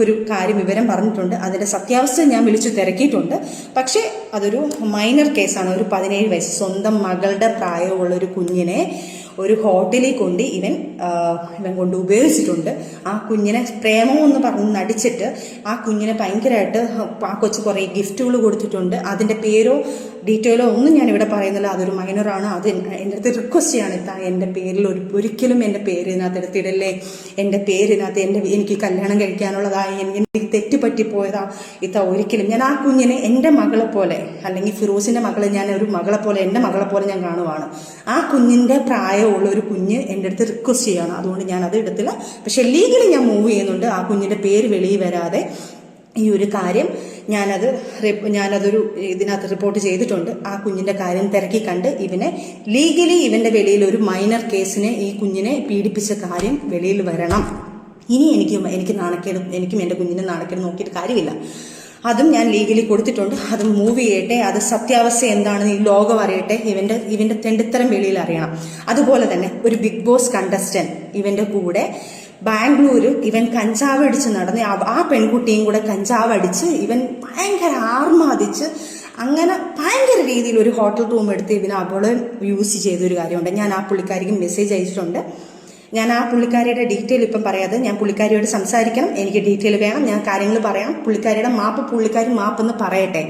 ഒരു കാര്യം വിവരം പറഞ്ഞിട്ടുണ്ട്. അതിൻ്റെ സത്യാവസ്ഥ ഞാൻ വിളിച്ചു തിരക്കിയിട്ടുണ്ട്. പക്ഷേ അതൊരു മൈനർ കേസാണ്. ഒരു 17 വയസ്സ് സ്വന്തം മകളുടെ പ്രായമുള്ള ഒരു കുഞ്ഞിനെ ഒരു ഹോട്ടലിൽ കൊണ്ട് ഇവൻ കൊണ്ട് ഉപയോഗിച്ചിട്ടുണ്ട്. ആ കുഞ്ഞിനെ പ്രേമമെന്ന് പറഞ്ഞ് നടിച്ചിട്ട് ആ കുഞ്ഞിനെ ഭയങ്കരമായിട്ട് ആ കൊച്ചു കുറേ ഗിഫ്റ്റുകൾ കൊടുത്തിട്ടുണ്ട്. അതിൻ്റെ പേരോ ഡീറ്റെയിലോ ഒന്നും ഞാനിവിടെ പറയുന്നില്ല. അതൊരു മൈനറാണ്. അത് എൻ്റെ അടുത്ത് റിക്വസ്റ്റ് ചെയ്യാണ്, എൻ്റെ പേരിൽ ഒരിക്കലും എൻ്റെ പേര് ഇതിനകത്ത് എടുത്തിടല്ലേ, എൻ്റെ പേരിനകത്ത് എനിക്ക് കല്യാണം കഴിക്കാനുള്ളതായി, എനിക്ക് തെറ്റുപറ്റിപ്പോയതാ, ഒരിക്കലും ഞാൻ ആ കുഞ്ഞിനെ എൻ്റെ മകളെ പോലെ, അല്ലെങ്കിൽ ഫിറോസിൻ്റെ മകളെ ഞാൻ ഒരു മകളെ പോലെ, എൻ്റെ മകളെ പോലെ ഞാൻ കാണുവാണ്. ആ കുഞ്ഞിൻ്റെ പ്രായമുള്ള ഒരു കുഞ്ഞ് എൻ്റെ അടുത്ത് റിക്വസ്റ്റ് ചെയ്യാണ്. അതുകൊണ്ട് ഞാൻ അത് എടുത്തില്ല. പക്ഷെ ലീഗലി ഞാൻ മൂവ് ചെയ്യുന്നുണ്ട്. ആ കുഞ്ഞിൻ്റെ പേര് വെളിയിൽ വരാതെ ഈ ഒരു കാര്യം ഞാനതൊരു ഇതിനകത്ത് റിപ്പോർട്ട് ചെയ്തിട്ടുണ്ട്. ആ കുഞ്ഞിൻ്റെ കാര്യം തിരക്കി കണ്ട് ലീഗലി ഇവൻ്റെ വെളിയിൽ ഒരു മൈനർ കേസിനെ ഈ കുഞ്ഞിനെ പീഡിപ്പിച്ച കാര്യം വെളിയിൽ വരണം. ഇനി എനിക്ക് നാണക്കേടും, എനിക്കും എൻ്റെ കുഞ്ഞിനെ നാണക്കേട് നോക്കിയിട്ട് കാര്യമില്ല. അതും ഞാൻ ലീഗലി കൊടുത്തിട്ടുണ്ട്. അത് മൂവ് ചെയ്യട്ടെ. അത് സത്യാവസ്ഥ എന്താണെന്ന് ഈ ലോകം അറിയട്ടെ. ഇവൻ്റെ തെണ്ടിത്തരം വെളിയിൽ അറിയണം. അതുപോലെ തന്നെ ഒരു ബിഗ് ബോസ് കണ്ടസ്റ്റന്റ് ഇവൻ്റെ കൂടെ ബാംഗ്ലൂര് ഇവൻ കഞ്ചാവ് അടിച്ച് നടന്ന് ആ പെൺകുട്ടിയും കൂടെ കഞ്ചാവ് അടിച്ച് ഇവൻ ഭയങ്കര ആർമാദിച്ച് അങ്ങനെ ഭയങ്കര രീതിയിൽ ഒരു ഹോട്ടൽ റൂം എടുത്ത് അവള് യൂസ് ചെയ്തൊരു കാര്യമുണ്ട്. ഞാൻ ആ പുള്ളിക്കാരിക്ക് മെസ്സേജ് അയച്ചിട്ടുണ്ട്. ഞാൻ ആ പുള്ളിക്കാരിയുടെ ഡീറ്റെയിൽ ഇപ്പം പറയാതെ ഞാൻ പുള്ളിക്കാരിയോട് സംസാരിക്കണം, എനിക്ക് ഡീറ്റെയിൽ വേണം, ഞാൻ കാര്യങ്ങൾ പറയാം. പുള്ളിക്കാരിയുടെ പുള്ളിക്കാരി മാപ്പെന്ന് പറയട്ടെ.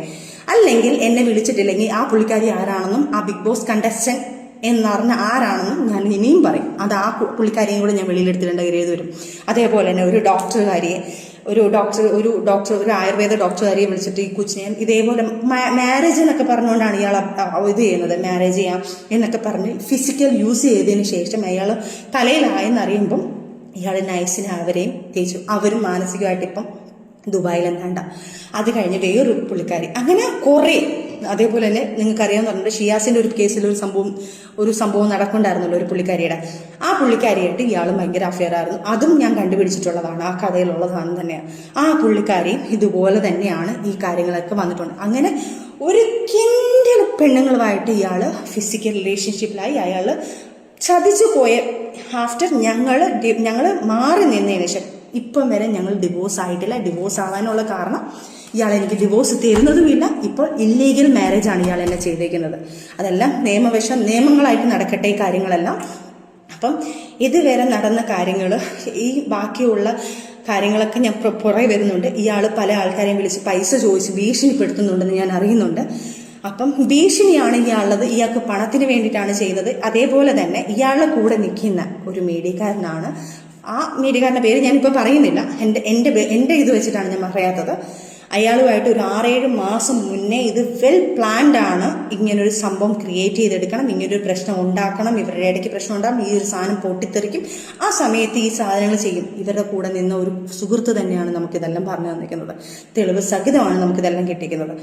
അല്ലെങ്കിൽ എന്നെ വിളിച്ചിട്ടില്ലെങ്കിൽ ആ പുള്ളിക്കാരി ആരാണെന്നും ആ ബിഗ് ബോസ് കണ്ടസ്റ്റന്റ് എന്നറിഞ്ഞ ആരാണെന്നും ഞാൻ ഇനിയും പറയും. അത് ആ പുള്ളിക്കാരിയും കൂടെ ഞാൻ വെളിയിലെടുത്തിടേണ്ട കാര്യം വരും. അതേപോലെ തന്നെ ഒരു ആയുർവേദ ഡോക്ടറുകാരിയെ വിളിച്ചിട്ട് ഈ കൊച്ചിനെ ഇതേപോലെ മാരേജ് എന്നൊക്കെ പറഞ്ഞുകൊണ്ടാണ് ഇയാൾ ഇത് ചെയ്യുന്നത്. മാരേജ് ചെയ്യാം എന്നൊക്കെ പറഞ്ഞ് ഫിസിക്കൽ യൂസ് ചെയ്തതിന് ശേഷം അയാൾ തലയിലായെന്നറിയുമ്പം ഇയാൾ നൈസിന് അവരെയും തേച്ചു. അവരും മാനസികമായിട്ട് ഇപ്പം ദുബായിലെന്താണ്ട. അത് കഴിഞ്ഞ് വേറൊരു പുള്ളിക്കാരി, അങ്ങനെ കുറേ. അതേപോലെ തന്നെ നിങ്ങൾക്കറിയാമെന്ന് പറഞ്ഞിട്ട് ഷിയാസിന്റെ ഒരു കേസിൽ ഒരു സംഭവം നടക്കുന്നുണ്ടായിരുന്നല്ലോ ഒരു പുള്ളിക്കാരിയുടെ. ആ പുള്ളിക്കാരിയായിട്ട് ഇയാളും ഭയങ്കര അഫെയർ ആയിരുന്നു. അതും ഞാൻ കണ്ടുപിടിച്ചിട്ടുള്ളതാണ്, ആ കഥയിലുള്ളതാണ് തന്നെയാണ്. ആ പുള്ളിക്കാരിയും ഇതുപോലെ തന്നെയാണ് ഈ കാര്യങ്ങളൊക്കെ വന്നിട്ടുണ്ട്. അങ്ങനെ ഒരു കിൻഡൽ പെണ്ണുങ്ങളുമായിട്ട് ഇയാള് ഫിസിക്കൽ റിലേഷൻഷിപ്പിലായി. അയാള് ചതിച്ചു പോയ ആഫ്റ്റർ ഞങ്ങള് മാറി നിന്നതിന് ശേഷം ഇപ്പം വരെ ഞങ്ങൾ ഡിവോഴ്സ് ആയിട്ടില്ല. ഡിവോഴ്സ് ആവാനുള്ള കാരണം ഇയാൾ എനിക്ക് ഡിവോഴ്സ് തരുന്നതുമില്ല. ഇപ്പോൾ ഇല്ലീഗൽ മാരേജ് ആണ് ഇയാൾ എന്നെ ചെയ്തേക്കുന്നത്. അതെല്ലാം നിയമങ്ങളായിട്ട് നടക്കട്ടെ ഈ കാര്യങ്ങളെല്ലാം. അപ്പം ഇതുവരെ നടന്ന കാര്യങ്ങൾ, ഈ ബാക്കിയുള്ള കാര്യങ്ങളൊക്കെ ഞാൻ പുറകെ വരുന്നുണ്ട്. ഇയാൾ പല ആൾക്കാരെയും വിളിച്ച് പൈസ ചോദിച്ച് ഭീഷണിപ്പെടുത്തുന്നുണ്ടെന്ന് ഞാൻ അറിയുന്നുണ്ട്. അപ്പം ഭീഷണിയാണ് ഇയാളുള്ളത്. ഇയാൾക്ക് പണത്തിന് വേണ്ടിയിട്ടാണ് ചെയ്തത്. അതേപോലെ തന്നെ ഇയാളുടെ കൂടെ നിൽക്കുന്ന ഒരു മീഡിയക്കാരനാണ്. ആ മീഡിയക്കാരൻ്റെ പേര് ഞാനിപ്പോൾ പറയുന്നില്ല, എൻ്റെ ഇത് വെച്ചിട്ടാണ് ഞാൻ പറയാത്തത്. അയാളുമായിട്ട് ഒരു 6-7 മാസം മുന്നേ ഇത് വെൽ പ്ലാൻഡ് ആണ്. ഇങ്ങനൊരു സംഭവം ക്രിയേറ്റ് ചെയ്തെടുക്കണം, ഇങ്ങനൊരു പ്രശ്നം ഉണ്ടാക്കണം, ഇവരുടെ ഇടയ്ക്ക് പ്രശ്നം ഉണ്ടാകും, ഈ ഒരു സാധനം പൊട്ടിത്തെറിക്കും, ആ സമയത്ത് ഈ സാധനങ്ങൾ ചെയ്യും. ഇവരുടെ കൂടെ നിന്ന ഒരു സുഹൃത്ത് തന്നെയാണ് നമുക്കിതെല്ലാം പറഞ്ഞു തന്നിരിക്കുന്നത്. തെളിവ് സഹിതമാണ് നമുക്കിതെല്ലാം കിട്ടിയിരിക്കുന്നത്.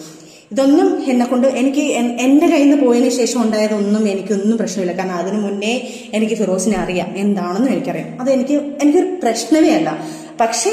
ഇതൊന്നും എന്നെക്കൊണ്ട് എൻ്റെ കയ്യിൽ നിന്ന് പോയതിനു ശേഷം ഉണ്ടായതൊന്നും എനിക്കൊന്നും പ്രശ്നമില്ല. കാരണം അതിനു മുന്നേ എനിക്ക് ഫിറോസിനെ അറിയാം, എന്താണെന്നും എനിക്കറിയാം. എനിക്കൊരു പ്രശ്നമേ അല്ല. പക്ഷേ